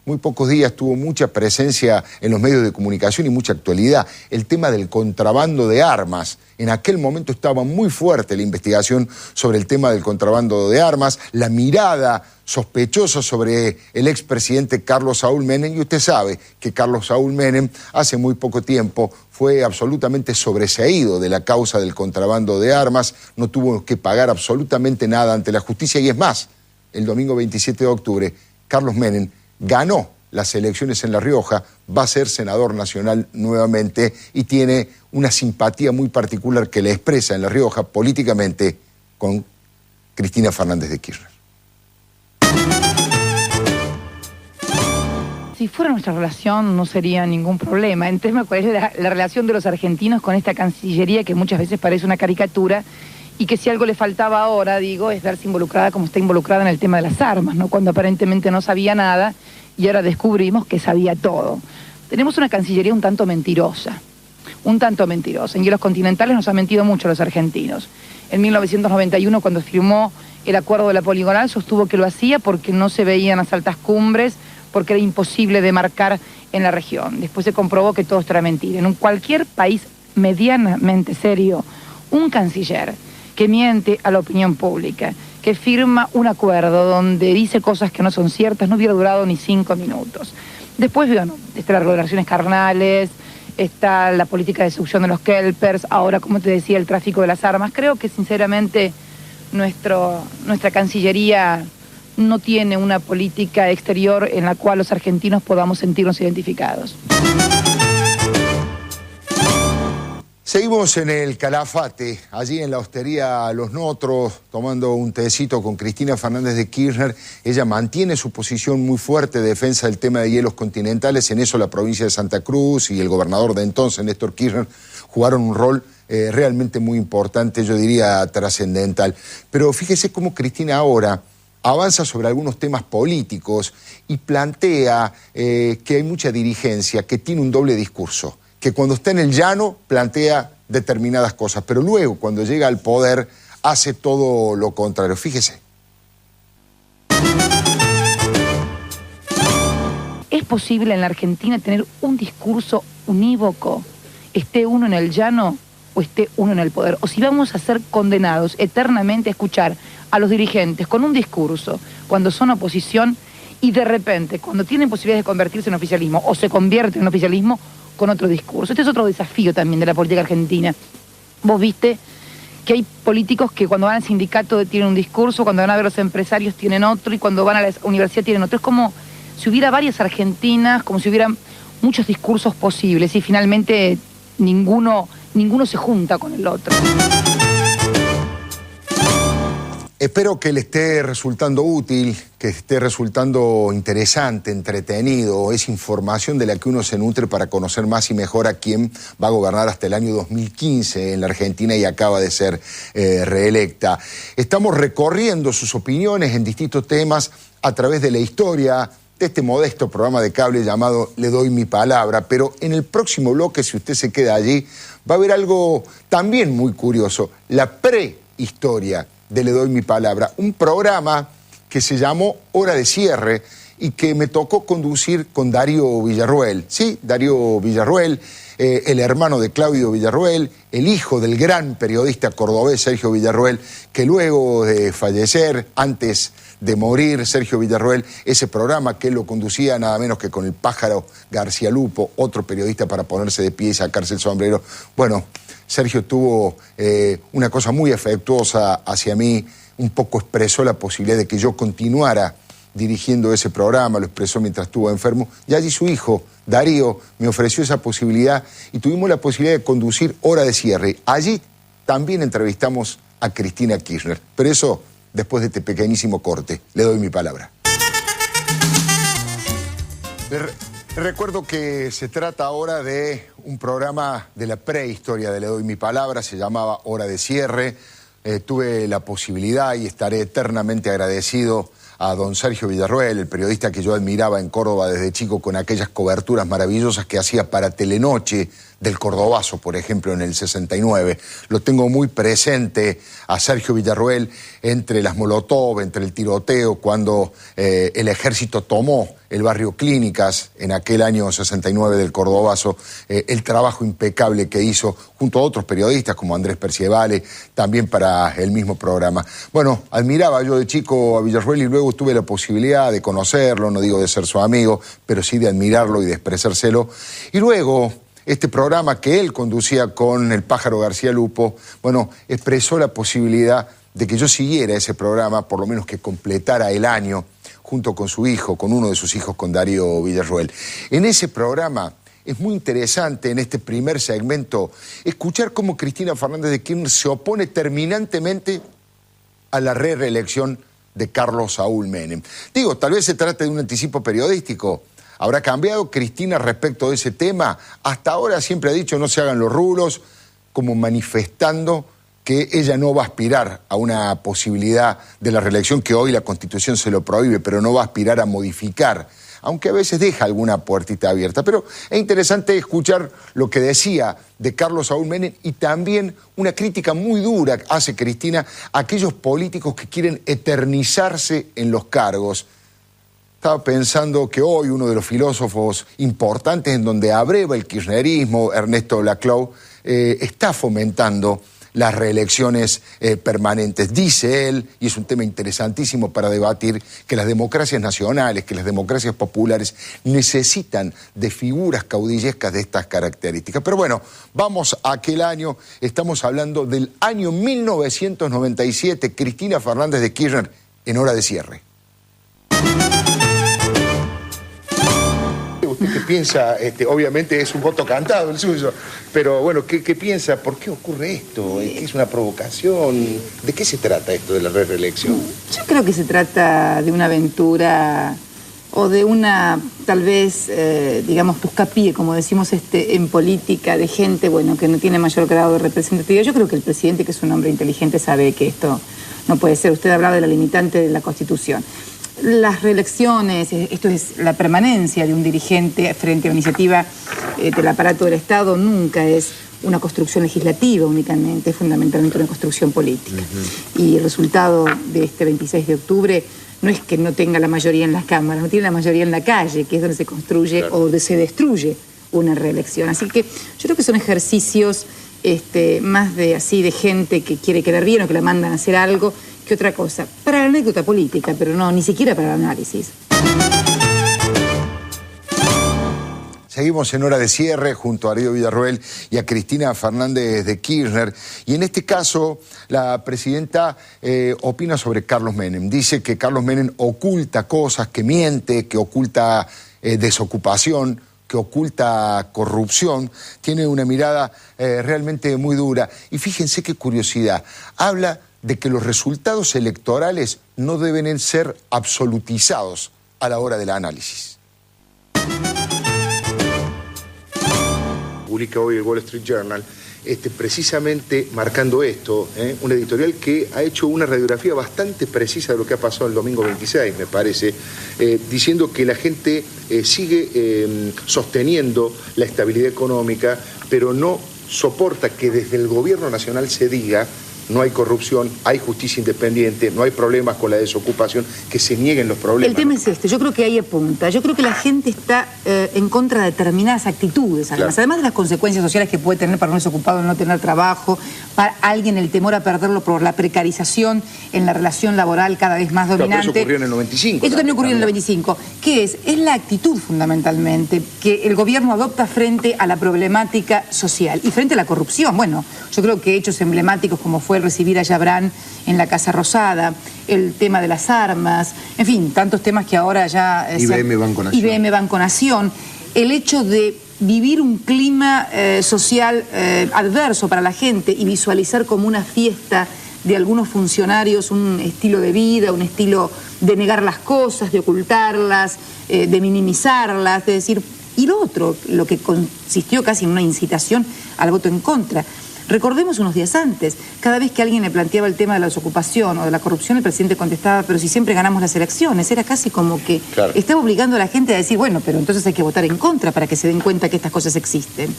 días tuvo mucha presencia en los medios de comunicación y mucha actualidad, el tema del contrabando de armas. En aquel momento estaba muy fuerte la investigación sobre el tema del contrabando de armas, la mirada sospechosa sobre el expresidente Carlos Saúl Menem, y usted sabe que Carlos Saúl Menem hace muy poco tiempo fue absolutamente sobreseído de la causa del contrabando de armas, no tuvo que pagar absolutamente nada ante la justicia, y es más, el domingo 27 de octubre, Carlos Menem ganó las elecciones en La Rioja, va a ser senador nacional nuevamente y tiene una simpatía muy particular que le expresa en La Rioja políticamente con Cristina Fernández de Kirchner. Si fuera nuestra relación no sería ningún problema. Entonces me parece la relación de los argentinos con esta Cancillería que muchas veces parece una caricatura y que si algo le faltaba ahora, digo, es verse involucrada como está involucrada en el tema de las armas, ¿no? Cuando aparentemente no sabía nada y ahora descubrimos que sabía todo. Tenemos una Cancillería un tanto mentirosa. En hielos continentales nos ha mentido mucho a los argentinos. En 1991, cuando firmó el acuerdo de la poligonal, sostuvo que lo hacía porque no se veían las altas cumbres, porque era imposible demarcar en la región. Después se comprobó que todo esto era mentira. En cualquier país medianamente serio, un canciller que miente a la opinión pública, que firma un acuerdo donde dice cosas que no son ciertas, no hubiera durado ni 5 minutos. Después, bueno, está las relaciones carnales, está la política de seducción de los kelpers, ahora, como te decía, el tráfico de las armas. Creo que, sinceramente, nuestra Cancillería no tiene una política exterior en la cual los argentinos podamos sentirnos identificados. Seguimos en el Calafate, allí en la hostería Los Notros, tomando un tecito con Cristina Fernández de Kirchner. Ella mantiene su posición muy fuerte de defensa del tema de hielos continentales. En eso la provincia de Santa Cruz y el gobernador de entonces, Néstor Kirchner, jugaron un rol realmente muy importante, yo diría trascendental. Pero fíjese cómo Cristina ahora avanza sobre algunos temas políticos y plantea que hay mucha dirigencia que tiene un doble discurso, que cuando está en el llano plantea determinadas cosas, pero luego cuando llega al poder hace todo lo contrario. Fíjese. ¿Es posible en la Argentina tener un discurso unívoco, esté uno en el llano o esté uno en el poder? O si vamos a ser condenados eternamente a escuchar a los dirigentes con un discurso cuando son oposición y de repente, cuando tienen posibilidades de convertirse en oficialismo o se convierten en oficialismo, con otro discurso. Este es otro desafío también de la política argentina. Vos viste que hay políticos que cuando van al sindicato tienen un discurso, cuando van a ver a los empresarios tienen otro, y cuando van a la universidad tienen otro. Es como si hubiera varias Argentinas, como si hubiera muchos discursos posibles y finalmente ninguno se junta con el otro. Espero que le esté resultando útil, que esté resultando interesante, entretenido. Es información de la que uno se nutre para conocer más y mejor a quién va a gobernar hasta el año 2015 en la Argentina y acaba de ser reelecta. Estamos recorriendo sus opiniones en distintos temas a través de la historia de este modesto programa de cable llamado Le Doy Mi Palabra, pero en el próximo bloque, si usted se queda allí, va a haber algo también muy curioso, la prehistoria de Le Doy Mi Palabra, un programa que se llamó Hora de Cierre y que me tocó conducir con Darío Villarroel. Sí, Darío Villarroel, el hermano de Claudio Villarroel, el hijo del gran periodista cordobés Sergio Villarroel, que luego de fallecer, antes de morir Sergio Villarroel, ese programa que él lo conducía nada menos que con el pájaro García Lupo, otro periodista para ponerse de pie y sacarse el sombrero. Bueno, Sergio tuvo una cosa muy afectuosa hacia mí, un poco expresó la posibilidad de que yo continuara dirigiendo ese programa, lo expresó mientras estuvo enfermo, y allí su hijo, Darío, me ofreció esa posibilidad y tuvimos la posibilidad de conducir Hora de Cierre. Allí también entrevistamos a Cristina Kirchner, pero eso después de este pequeñísimo corte. Le doy mi palabra. Recuerdo que se trata ahora de un programa de la prehistoria de Le Doy Mi Palabra, se llamaba Hora de Cierre. Tuve la posibilidad y estaré eternamente agradecido a don Sergio Villarroel, el periodista que yo admiraba en Córdoba desde chico con aquellas coberturas maravillosas que hacía para Telenoche del Cordobazo, por ejemplo, en el 69. Lo tengo muy presente a Sergio Villarroel entre las Molotov, entre el tiroteo, cuando el ejército tomó el barrio Clínicas en aquel año 69 del Cordobazo, el trabajo impecable que hizo junto a otros periodistas como Andrés Percievale, también para el mismo programa. Bueno, admiraba yo de chico a Villarroel y luego tuve la posibilidad de conocerlo, no digo de ser su amigo, pero sí de admirarlo y de expresárselo. Y luego este programa que él conducía con el Pájaro García Lupo, bueno, expresó la posibilidad de que yo siguiera ese programa, por lo menos que completara el año, junto con su hijo, con uno de sus hijos, con Darío Villarroel. En ese programa es muy interesante, en este primer segmento, escuchar cómo Cristina Fernández de Kirchner se opone terminantemente a la reelección de Carlos Saúl Menem. Digo, tal vez se trate de un anticipo periodístico. ¿Habrá cambiado Cristina respecto de ese tema? Hasta ahora siempre ha dicho no se hagan los rulos, como manifestando que ella no va a aspirar a una posibilidad de la reelección, que hoy la Constitución se lo prohíbe, pero no va a aspirar a modificar, aunque a veces deja alguna puertita abierta. Pero es interesante escuchar lo que decía de Carlos Saúl Menem y también una crítica muy dura hace Cristina a aquellos políticos que quieren eternizarse en los cargos. Estaba pensando que hoy uno de los filósofos importantes en donde abreva el kirchnerismo, Ernesto Laclau, está fomentando las reelecciones permanentes. Dice él, y es un tema interesantísimo para debatir, que las democracias nacionales, que las democracias populares necesitan de figuras caudillescas de estas características. Pero bueno, vamos a aquel año, estamos hablando del año 1997, Cristina Fernández de Kirchner en hora de cierre. ¿Usted qué piensa? Obviamente es un voto cantado el suyo, pero bueno, ¿qué piensa? ¿Por qué ocurre esto? ¿Es una provocación? ¿De qué se trata esto de la reelección? Yo creo que se trata de una aventura o de una, tal vez, digamos, buscapié, como decimos en política, de gente, bueno, que no tiene mayor grado de representatividad. Yo creo que el presidente, que es un hombre inteligente, sabe que esto no puede ser. Usted hablaba de la limitante de la Constitución. Las reelecciones, esto es la permanencia de un dirigente frente a una iniciativa del aparato del Estado, nunca es una construcción legislativa únicamente, es fundamentalmente una construcción política. Y el resultado de este 26 de octubre no es que no tenga la mayoría en las cámaras, no tiene la mayoría en la calle, que es donde se construye o donde se destruye una reelección. Así que yo creo que son ejercicios más de gente que quiere quedar bien o que la mandan a hacer algo, que otra cosa. Para la anécdota política, pero no, ni siquiera para el análisis. Seguimos en hora de cierre junto a Darío Villarroel y a Cristina Fernández de Kirchner. Y en este caso, la presidenta opina sobre Carlos Menem. Dice que Carlos Menem oculta cosas, que miente, que oculta desocupación, que oculta corrupción. Tiene una mirada realmente muy dura. Y fíjense qué curiosidad. Habla de que los resultados electorales no deben ser absolutizados a la hora del análisis. Publica hoy el Wall Street Journal, precisamente marcando esto, un editorial que ha hecho una radiografía bastante precisa de lo que ha pasado el domingo 26, me parece, diciendo que la gente sigue sosteniendo la estabilidad económica, pero no soporta que desde el gobierno nacional se diga no hay corrupción, hay justicia independiente, no hay problemas con la desocupación, que se nieguen los problemas. El tema es yo creo que ahí apunta. Yo creo que la gente está en contra de determinadas actitudes, además. Claro. Además de las consecuencias sociales que puede tener para un desocupado no tener trabajo, para alguien el temor a perderlo por la precarización en la relación laboral cada vez más dominante. Claro, eso ocurrió en el 95. Esto también ocurrió en el 95. ¿Qué es? Es la actitud fundamentalmente que el gobierno adopta frente a la problemática social y frente a la corrupción. Bueno, yo creo que hechos emblemáticos como fue el recibir a Yabrán en la Casa Rosada, el tema de las armas, en fin, tantos temas que ahora ya... IBM Banco Nación. IBM Banco Nación, el hecho de vivir un clima social adverso para la gente y visualizar como una fiesta de algunos funcionarios un estilo de vida, un estilo de negar las cosas, de ocultarlas, de minimizarlas, de decir... Y lo otro, lo que consistió casi en una incitación al voto en contra. Recordemos unos días antes, cada vez que alguien le planteaba el tema de la desocupación o de la corrupción, el presidente contestaba, pero si siempre ganamos las elecciones. Era casi como que estaba obligando a la gente a decir, bueno, pero entonces hay que votar en contra para que se den cuenta que estas cosas existen.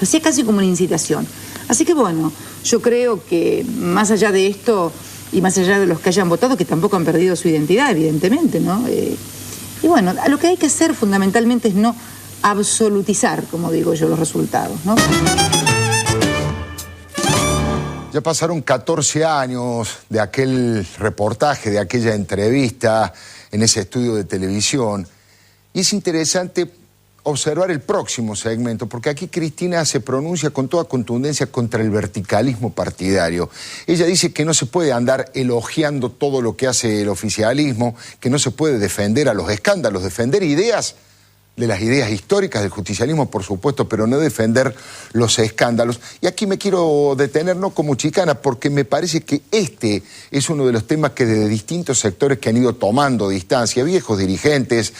Hacía casi como una incitación. Así que bueno, yo creo que más allá de esto y más allá de los que hayan votado, que tampoco han perdido su identidad, evidentemente, ¿no? Y bueno, lo que hay que hacer fundamentalmente es no absolutizar, como digo yo, los resultados, ¿no? Ya pasaron 14 años de aquel reportaje, de aquella entrevista en ese estudio de televisión. Y es interesante observar el próximo segmento, porque aquí Cristina se pronuncia con toda contundencia contra el verticalismo partidario. Ella dice que no se puede andar elogiando todo lo que hace el oficialismo, que no se puede defender a los escándalos, defender ideas de las ideas históricas del justicialismo, por supuesto, pero no defender los escándalos. Y aquí me quiero detener, no como chicana, porque me parece que este es uno de los temas que desde distintos sectores que han ido tomando distancia, viejos dirigentes,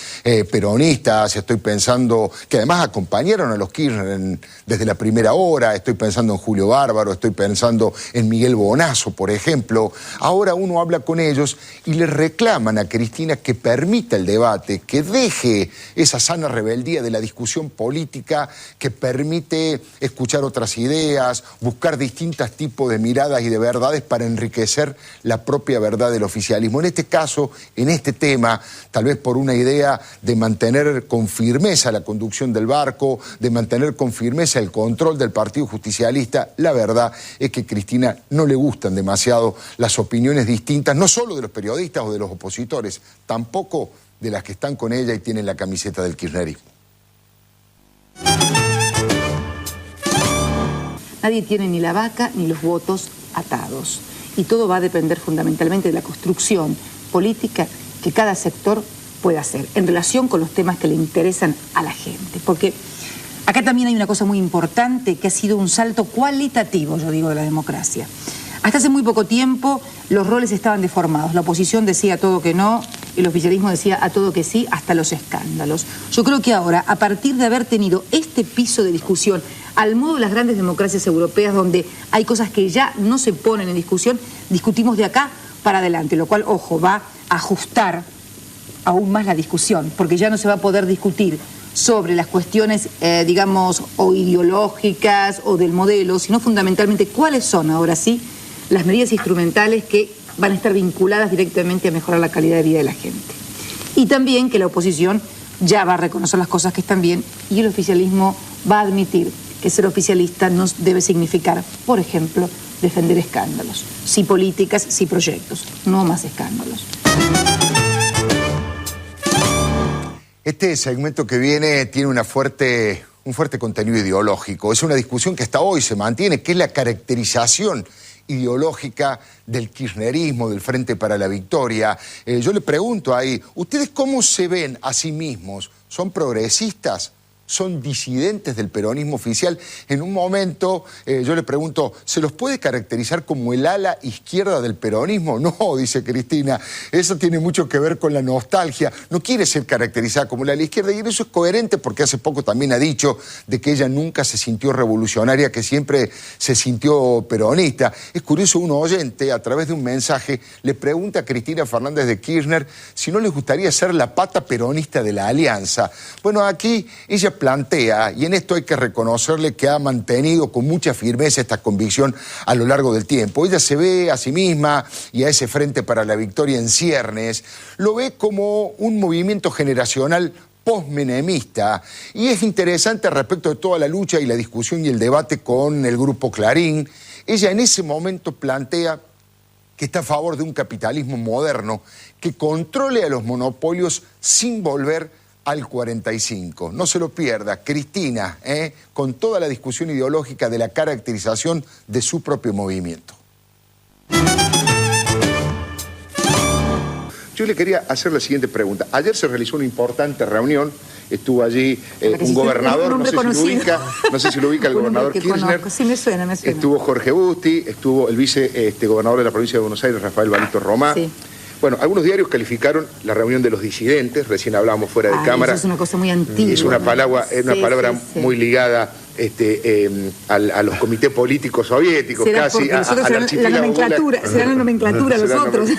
peronistas, estoy pensando, que además acompañaron a los Kirchner desde la primera hora, estoy pensando en Julio Bárbaro, estoy pensando en Miguel Bonazo, por ejemplo. Ahora uno habla con ellos y le reclaman a Cristina que permita el debate, que deje esa sana rebeldía de la discusión política que permite escuchar otras ideas, buscar distintos tipos de miradas y de verdades para enriquecer la propia verdad del oficialismo. En este caso, en este tema, tal vez por una idea de mantener con firmeza la conducción del barco, de mantener con firmeza el control del Partido Justicialista, la verdad es que a Cristina no le gustan demasiado las opiniones distintas, no solo de los periodistas o de los opositores, tampoco de las que están con ella y tienen la camiseta del kirchnerismo. Nadie tiene ni la vaca ni los votos atados. Y todo va a depender fundamentalmente de la construcción política que cada sector pueda hacer en relación con los temas que le interesan a la gente. Porque acá también hay una cosa muy importante que ha sido un salto cualitativo, yo digo, de la democracia. Hasta hace muy poco tiempo los roles estaban deformados. La oposición decía a todo que no, el oficialismo decía a todo que sí, hasta los escándalos. Yo creo que ahora, a partir de haber tenido este piso de discusión, al modo de las grandes democracias europeas, donde hay cosas que ya no se ponen en discusión, discutimos de acá para adelante, lo cual, ojo, va a ajustar aún más la discusión, porque ya no se va a poder discutir sobre las cuestiones, digamos, o ideológicas o del modelo, sino fundamentalmente cuáles son, ahora sí, las medidas instrumentales que van a estar vinculadas directamente a mejorar la calidad de vida de la gente. Y también que la oposición ya va a reconocer las cosas que están bien y el oficialismo va a admitir que ser oficialista no debe significar, por ejemplo, defender escándalos. Sí políticas, sí proyectos, no más escándalos. Este segmento que viene tiene un fuerte contenido ideológico. Es una discusión que hasta hoy se mantiene, que es la caracterización ideológica del kirchnerismo, del Frente para la Victoria. Yo le pregunto ahí, ¿ustedes cómo se ven a sí mismos? ¿Son progresistas? ¿Son disidentes del peronismo oficial? En un momento yo le pregunto, ¿se los puede caracterizar como el ala izquierda del peronismo? No, dice Cristina, eso tiene mucho que ver con la nostalgia. No quiere ser caracterizada como el ala izquierda y eso es coherente porque hace poco también ha dicho de que ella nunca se sintió revolucionaria, que siempre se sintió peronista. Es curioso, un oyente a través de un mensaje le pregunta a Cristina Fernández de Kirchner si no les gustaría ser la pata peronista de la alianza. Bueno, aquí ella plantea, y en esto hay que reconocerle que ha mantenido con mucha firmeza esta convicción a lo largo del tiempo. Ella se ve a sí misma y a ese Frente para la Victoria en ciernes, lo ve como un movimiento generacional postmenemista, y es interesante respecto de toda la lucha y la discusión y el debate con el Grupo Clarín. Ella en ese momento plantea que está a favor de un capitalismo moderno que controle a los monopolios sin volver al 45. No se lo pierda, Cristina, con toda la discusión ideológica de la caracterización de su propio movimiento. Yo le quería hacer la siguiente pregunta. Ayer se realizó una importante reunión, estuvo allí un gobernador, no sé si lo ubica el gobernador Kirchner. Sí, me suena. Estuvo Jorge Busti, estuvo el gobernador de la provincia de Buenos Aires, Rafael Balito Romá. Sí. Bueno, algunos diarios calificaron la reunión de los disidentes, recién hablábamos fuera de cámara. Eso es una cosa muy antigua. Es una palabra muy ligada a los comités políticos soviéticos, será casi a será la nomenclatura los otros.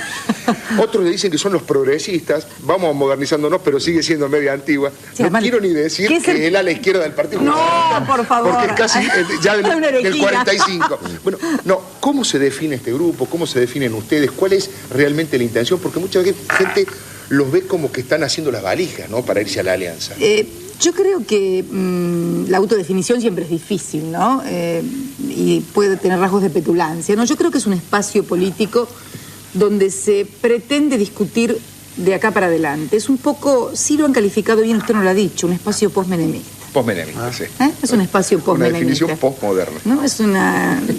Otros le dicen que son los progresistas, vamos modernizándonos, pero sigue siendo media antigua. Sí, no quiero ni decir que él a la izquierda del Partido Comunista. No, por favor. Porque es casi ya del 45. Bueno, no, ¿cómo se define este grupo? ¿Cómo se definen ustedes? ¿Cuál es realmente la intención? Porque mucha gente los ve como que están haciendo las valijas, ¿no?, para irse a la alianza. Yo creo que la autodefinición siempre es difícil, ¿no? Y puede tener rasgos de petulancia, ¿no? Yo creo que es un espacio político donde se pretende discutir de acá para adelante. Es un poco, sí lo han calificado bien, usted no lo ha dicho, un espacio postmenemista. Postmenemista, sí. Es un espacio postmenemista. Una definición postmoderna. ¿No? Es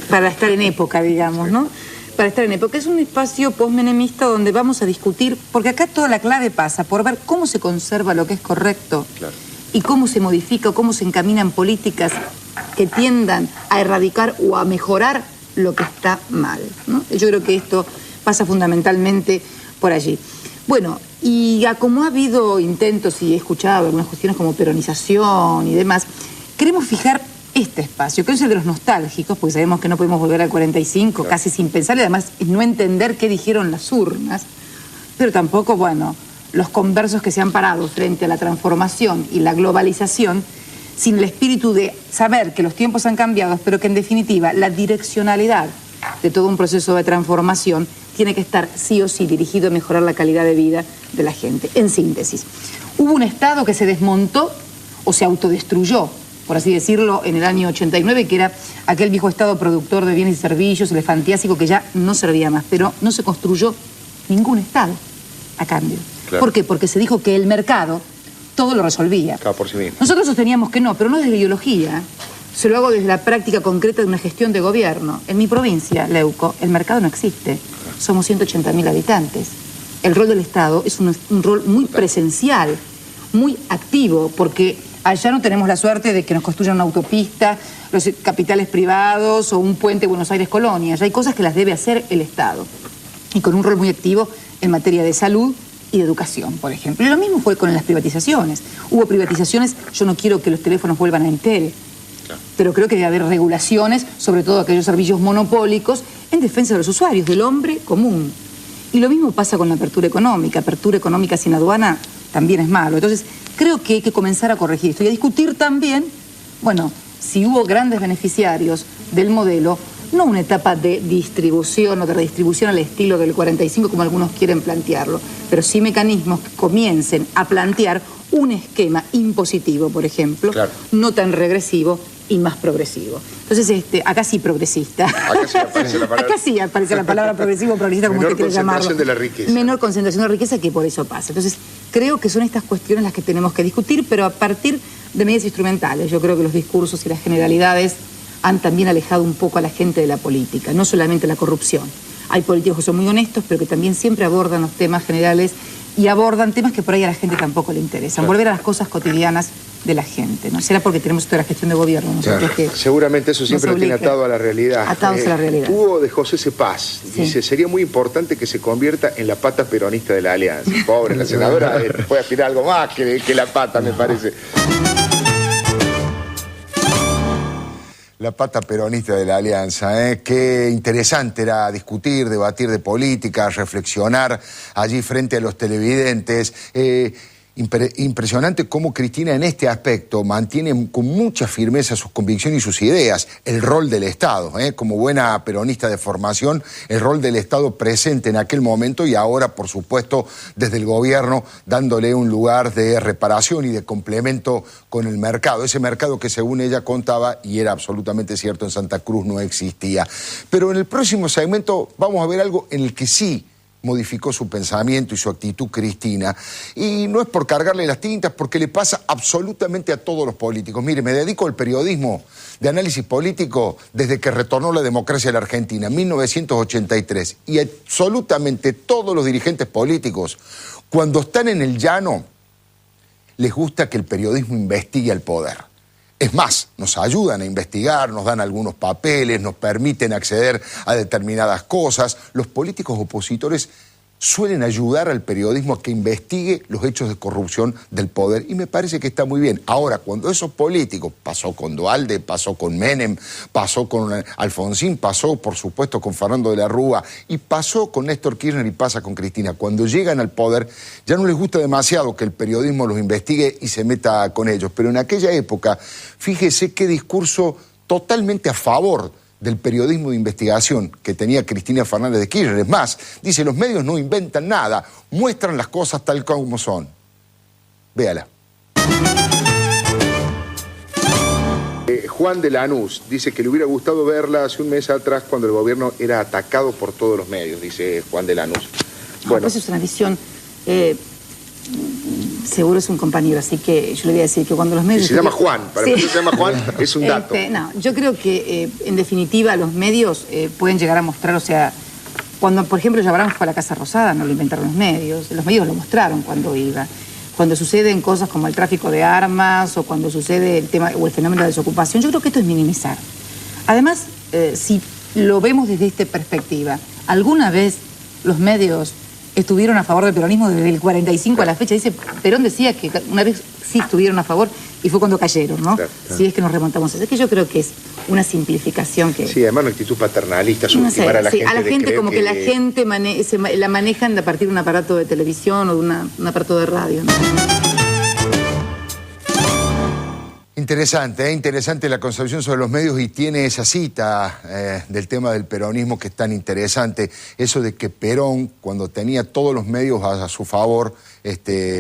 para estar en época, digamos, ¿no? Para estar en época. Es un espacio postmenemista donde vamos a discutir, porque acá toda la clave pasa por ver cómo se conserva lo que es correcto. Claro. Y cómo se modifica o cómo se encaminan políticas que tiendan a erradicar o a mejorar lo que está mal, ¿no? Yo creo que esto pasa fundamentalmente por allí. Bueno, y como ha habido intentos, y he escuchado algunas cuestiones como peronización y demás, queremos fijar este espacio, que es el de los nostálgicos, porque sabemos que no podemos volver al 45, casi sin pensar, y además no entender qué dijeron las urnas, pero tampoco, bueno, los conversos que se han parado frente a la transformación y la globalización, sin el espíritu de saber que los tiempos han cambiado, pero que en definitiva la direccionalidad de todo un proceso de transformación tiene que estar sí o sí dirigido a mejorar la calidad de vida de la gente. En síntesis, hubo un Estado que se desmontó o se autodestruyó, por así decirlo, en el año 89, que era aquel viejo Estado productor de bienes y servicios, elefantiásico, que ya no servía más, pero no se construyó ningún Estado a cambio. Claro. ¿Por qué? Porque se dijo que el mercado todo lo resolvía. Claro, por sí mismo. Nosotros sosteníamos que no, pero no desde la ideología. Se lo hago desde la práctica concreta de una gestión de gobierno. En mi provincia, Leuco, el mercado no existe. Somos 180.000 habitantes. El rol del Estado es un rol muy presencial, muy activo, porque allá no tenemos la suerte de que nos construyan una autopista, los capitales privados o un puente Buenos Aires-Colonia. Ya hay cosas que las debe hacer el Estado. Y con un rol muy activo en materia de salud y de educación, por ejemplo. Y lo mismo fue con las privatizaciones. Hubo privatizaciones, yo no quiero que los teléfonos vuelvan a Entel, pero creo que debe haber regulaciones, sobre todo aquellos servicios monopólicos, en defensa de los usuarios, del hombre común. Y lo mismo pasa con la apertura económica. Apertura económica sin aduana también es malo. Entonces, creo que hay que comenzar a corregir esto y a discutir también, bueno, si hubo grandes beneficiarios del modelo, no una etapa de distribución o de redistribución al estilo del 45, como algunos quieren plantearlo, pero sí mecanismos que comiencen a plantear un esquema impositivo, por ejemplo, claro, no tan regresivo y más progresivo. Entonces, acá sí progresista. Acá sí aparece la palabra, acá sí aparece la palabra progresivo, progresista, como usted quiere llamarlo. Menor concentración de la riqueza. Menor concentración de la riqueza, que por eso pasa. Entonces, creo que son estas cuestiones las que tenemos que discutir, pero a partir de medidas instrumentales. Yo creo que los discursos y las generalidades han también alejado un poco a la gente de la política, no solamente la corrupción. Hay políticos que son muy honestos, pero que también siempre abordan los temas generales y abordan temas que por ahí a la gente tampoco le interesan. Claro. Volver a las cosas cotidianas de la gente, ¿no? Será porque tenemos toda la gestión de gobierno. Claro. Que seguramente eso siempre nos tiene atado a la realidad. Atados a la realidad. Hugo de José Cepaz dice, sería muy importante que se convierta en la pata peronista de la alianza. Pobre, la senadora puede aspirar algo más que la pata, me parece. La pata peronista de la alianza, qué interesante era discutir, debatir de política, reflexionar allí frente a los televidentes. Impresionante cómo Cristina en este aspecto mantiene con mucha firmeza sus convicciones y sus ideas, el rol del Estado, como buena peronista de formación, el rol del Estado presente en aquel momento y ahora, por supuesto, desde el gobierno, dándole un lugar de reparación y de complemento con el mercado, ese mercado que según ella contaba, y era absolutamente cierto, en Santa Cruz no existía. Pero en el próximo segmento vamos a ver algo en el que sí modificó su pensamiento y su actitud Cristina, y no es por cargarle las tintas, porque le pasa absolutamente a todos los políticos. Mire, me dedico al periodismo de análisis político desde que retornó la democracia a la Argentina, en 1983, y absolutamente todos los dirigentes políticos, cuando están en el llano, les gusta que el periodismo investigue al poder. Es más, nos ayudan a investigar, nos dan algunos papeles, nos permiten acceder a determinadas cosas. Los políticos opositores suelen ayudar al periodismo a que investigue los hechos de corrupción del poder, y me parece que está muy bien. Ahora, cuando esos políticos, pasó con Duhalde, pasó con Menem, pasó con Alfonsín, pasó por supuesto con Fernando de la Rúa, y pasó con Néstor Kirchner y pasa con Cristina, cuando llegan al poder ya no les gusta demasiado que el periodismo los investigue y se meta con ellos, pero en aquella época, fíjese qué discurso totalmente a favor del periodismo de investigación que tenía Cristina Fernández de Kirchner. Es más, dice, los medios no inventan nada, muestran las cosas tal como son. Véala. Juan de Lanús dice que le hubiera gustado verla hace un mes atrás cuando el gobierno era atacado por todos los medios, dice Juan de Lanús. Bueno, pues es una visión... seguro es un compañero, así que yo le voy a decir que cuando los medios... Se llama Juan, para mí se llama Juan, es un dato. No, yo creo que en definitiva los medios pueden llegar a mostrar, o sea, cuando por ejemplo Yavarán fue a la Casa Rosada, no lo inventaron los medios lo mostraron cuando iba. Cuando suceden cosas como el tráfico de armas o cuando sucede el tema o el fenómeno de desocupación, yo creo que esto es minimizar. Además, si lo vemos desde esta perspectiva, ¿alguna vez los medios estuvieron a favor del peronismo desde el 45 a la fecha? Dice, Perón decía que una vez sí estuvieron a favor y fue cuando cayeron, ¿no? Claro. Si es que nos remontamos. Es que yo creo que es una simplificación que... Sí, además una actitud paternalista, subestimar a la gente. A la gente como que la gente la manejan a partir de un aparato de televisión o de un aparato de radio, ¿no? Interesante, interesante la concepción sobre los medios, y tiene esa cita del tema del peronismo que es tan interesante, eso de que Perón, cuando tenía todos los medios a su favor,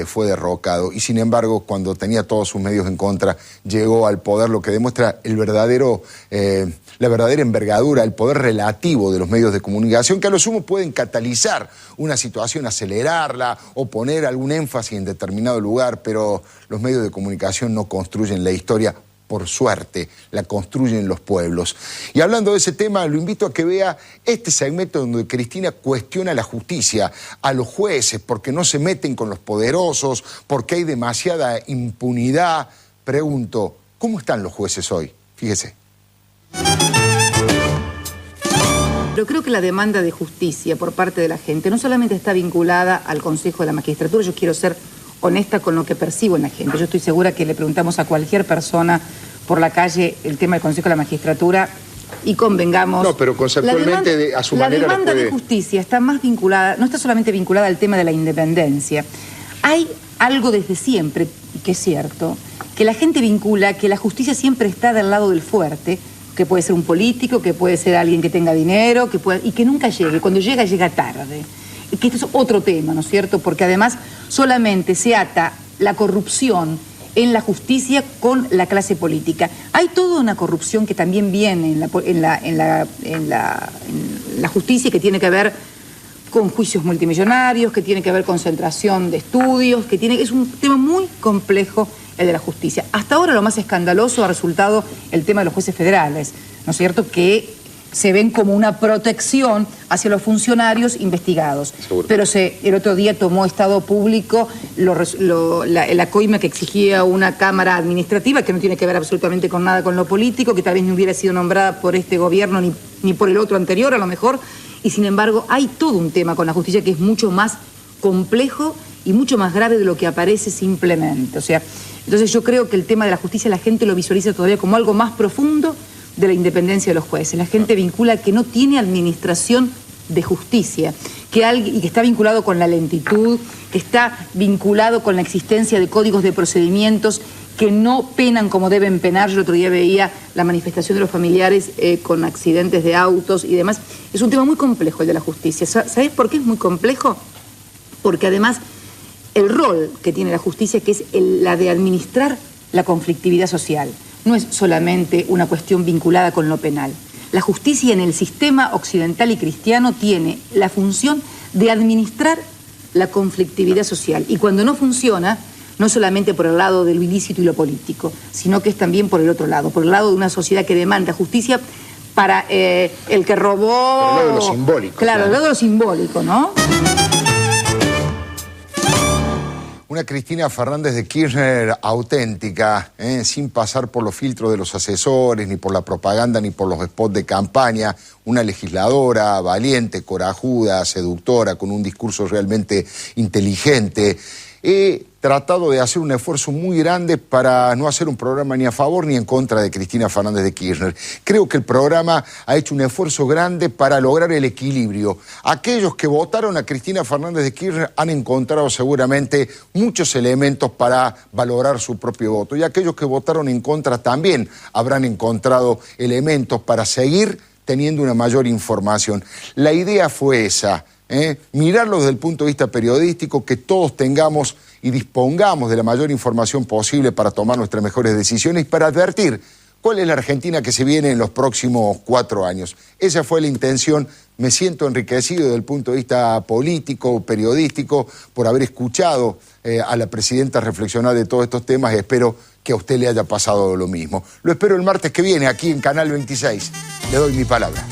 fue derrocado, y sin embargo, cuando tenía todos sus medios en contra, llegó al poder, lo que demuestra la verdadera envergadura, el poder relativo de los medios de comunicación, que a lo sumo pueden catalizar una situación, acelerarla o poner algún énfasis en determinado lugar, pero los medios de comunicación no construyen la historia, por suerte, la construyen los pueblos. Y hablando de ese tema, lo invito a que vea este segmento donde Cristina cuestiona la justicia, a los jueces, porque no se meten con los poderosos, porque hay demasiada impunidad. Pregunto, ¿cómo están los jueces hoy? Fíjese. Pero creo que la demanda de justicia por parte de la gente no solamente está vinculada al Consejo de la Magistratura. Yo quiero ser honesta con lo que percibo en la gente. Yo estoy segura que le preguntamos a cualquier persona por la calle el tema del Consejo de la Magistratura y convengamos... No, pero conceptualmente a su manera... La demanda de justicia está más vinculada, no está solamente vinculada al tema de la independencia. Hay algo desde siempre, que es cierto, que la gente vincula que la justicia siempre está del lado del fuerte, que puede ser un político, que puede ser alguien que tenga dinero, y que nunca llegue. Cuando llega, llega tarde. Y que este es otro tema, ¿no es cierto? Porque además solamente se ata la corrupción en la justicia con la clase política. Hay toda una corrupción que también viene en la justicia, que tiene que ver con juicios multimillonarios, que tiene que ver con concentración de estudios, es un tema muy complejo el de la justicia. Hasta ahora lo más escandaloso ha resultado el tema de los jueces federales, ¿no es cierto?, que se ven como una protección hacia los funcionarios investigados. Seguro. Pero el otro día tomó Estado Público la coima que exigía una Cámara Administrativa, que no tiene que ver absolutamente con nada con lo político, que tal vez no hubiera sido nombrada por este gobierno ni por el otro anterior, a lo mejor. Y sin embargo, hay todo un tema con la justicia que es mucho más complejo y mucho más grave de lo que aparece simplemente. O sea, entonces yo creo que el tema de la justicia la gente lo visualiza todavía como algo más profundo de la independencia de los jueces. La gente vincula que no tiene administración de justicia, y que está vinculado con la lentitud, que está vinculado con la existencia de códigos de procedimientos que no penan como deben penar. Yo el otro día veía la manifestación de los familiares con accidentes de autos y demás. Es un tema muy complejo el de la justicia. ¿Sabés por qué es muy complejo? Porque además el rol que tiene la justicia, que es la de administrar la conflictividad social, no es solamente una cuestión vinculada con lo penal. La justicia en el sistema occidental y cristiano tiene la función de administrar la conflictividad social. Y cuando no funciona, no solamente por el lado de lo ilícito y lo político, sino que es también por el otro lado, por el lado de una sociedad que demanda justicia para el que robó... Por el lado de lo simbólico. Claro, el lado de lo simbólico, ¿no? Una Cristina Fernández de Kirchner auténtica, sin pasar por los filtros de los asesores, ni por la propaganda, ni por los spots de campaña. Una legisladora valiente, corajuda, seductora, con un discurso realmente inteligente. He tratado de hacer un esfuerzo muy grande para no hacer un programa ni a favor ni en contra de Cristina Fernández de Kirchner. Creo que el programa ha hecho un esfuerzo grande para lograr el equilibrio. Aquellos que votaron a Cristina Fernández de Kirchner han encontrado seguramente muchos elementos para valorar su propio voto. Y aquellos que votaron en contra también habrán encontrado elementos para seguir teniendo una mayor información. La idea fue esa. Mirarlo desde el punto de vista periodístico, que todos tengamos y dispongamos de la mayor información posible para tomar nuestras mejores decisiones y para advertir cuál es la Argentina que se viene en los próximos 4 años. Esa fue la intención. Me siento enriquecido desde el punto de vista político, periodístico, por haber escuchado a la presidenta reflexionar de todos estos temas y espero que a usted le haya pasado lo mismo. Lo espero el martes que viene aquí en Canal 26. Le doy mi palabra.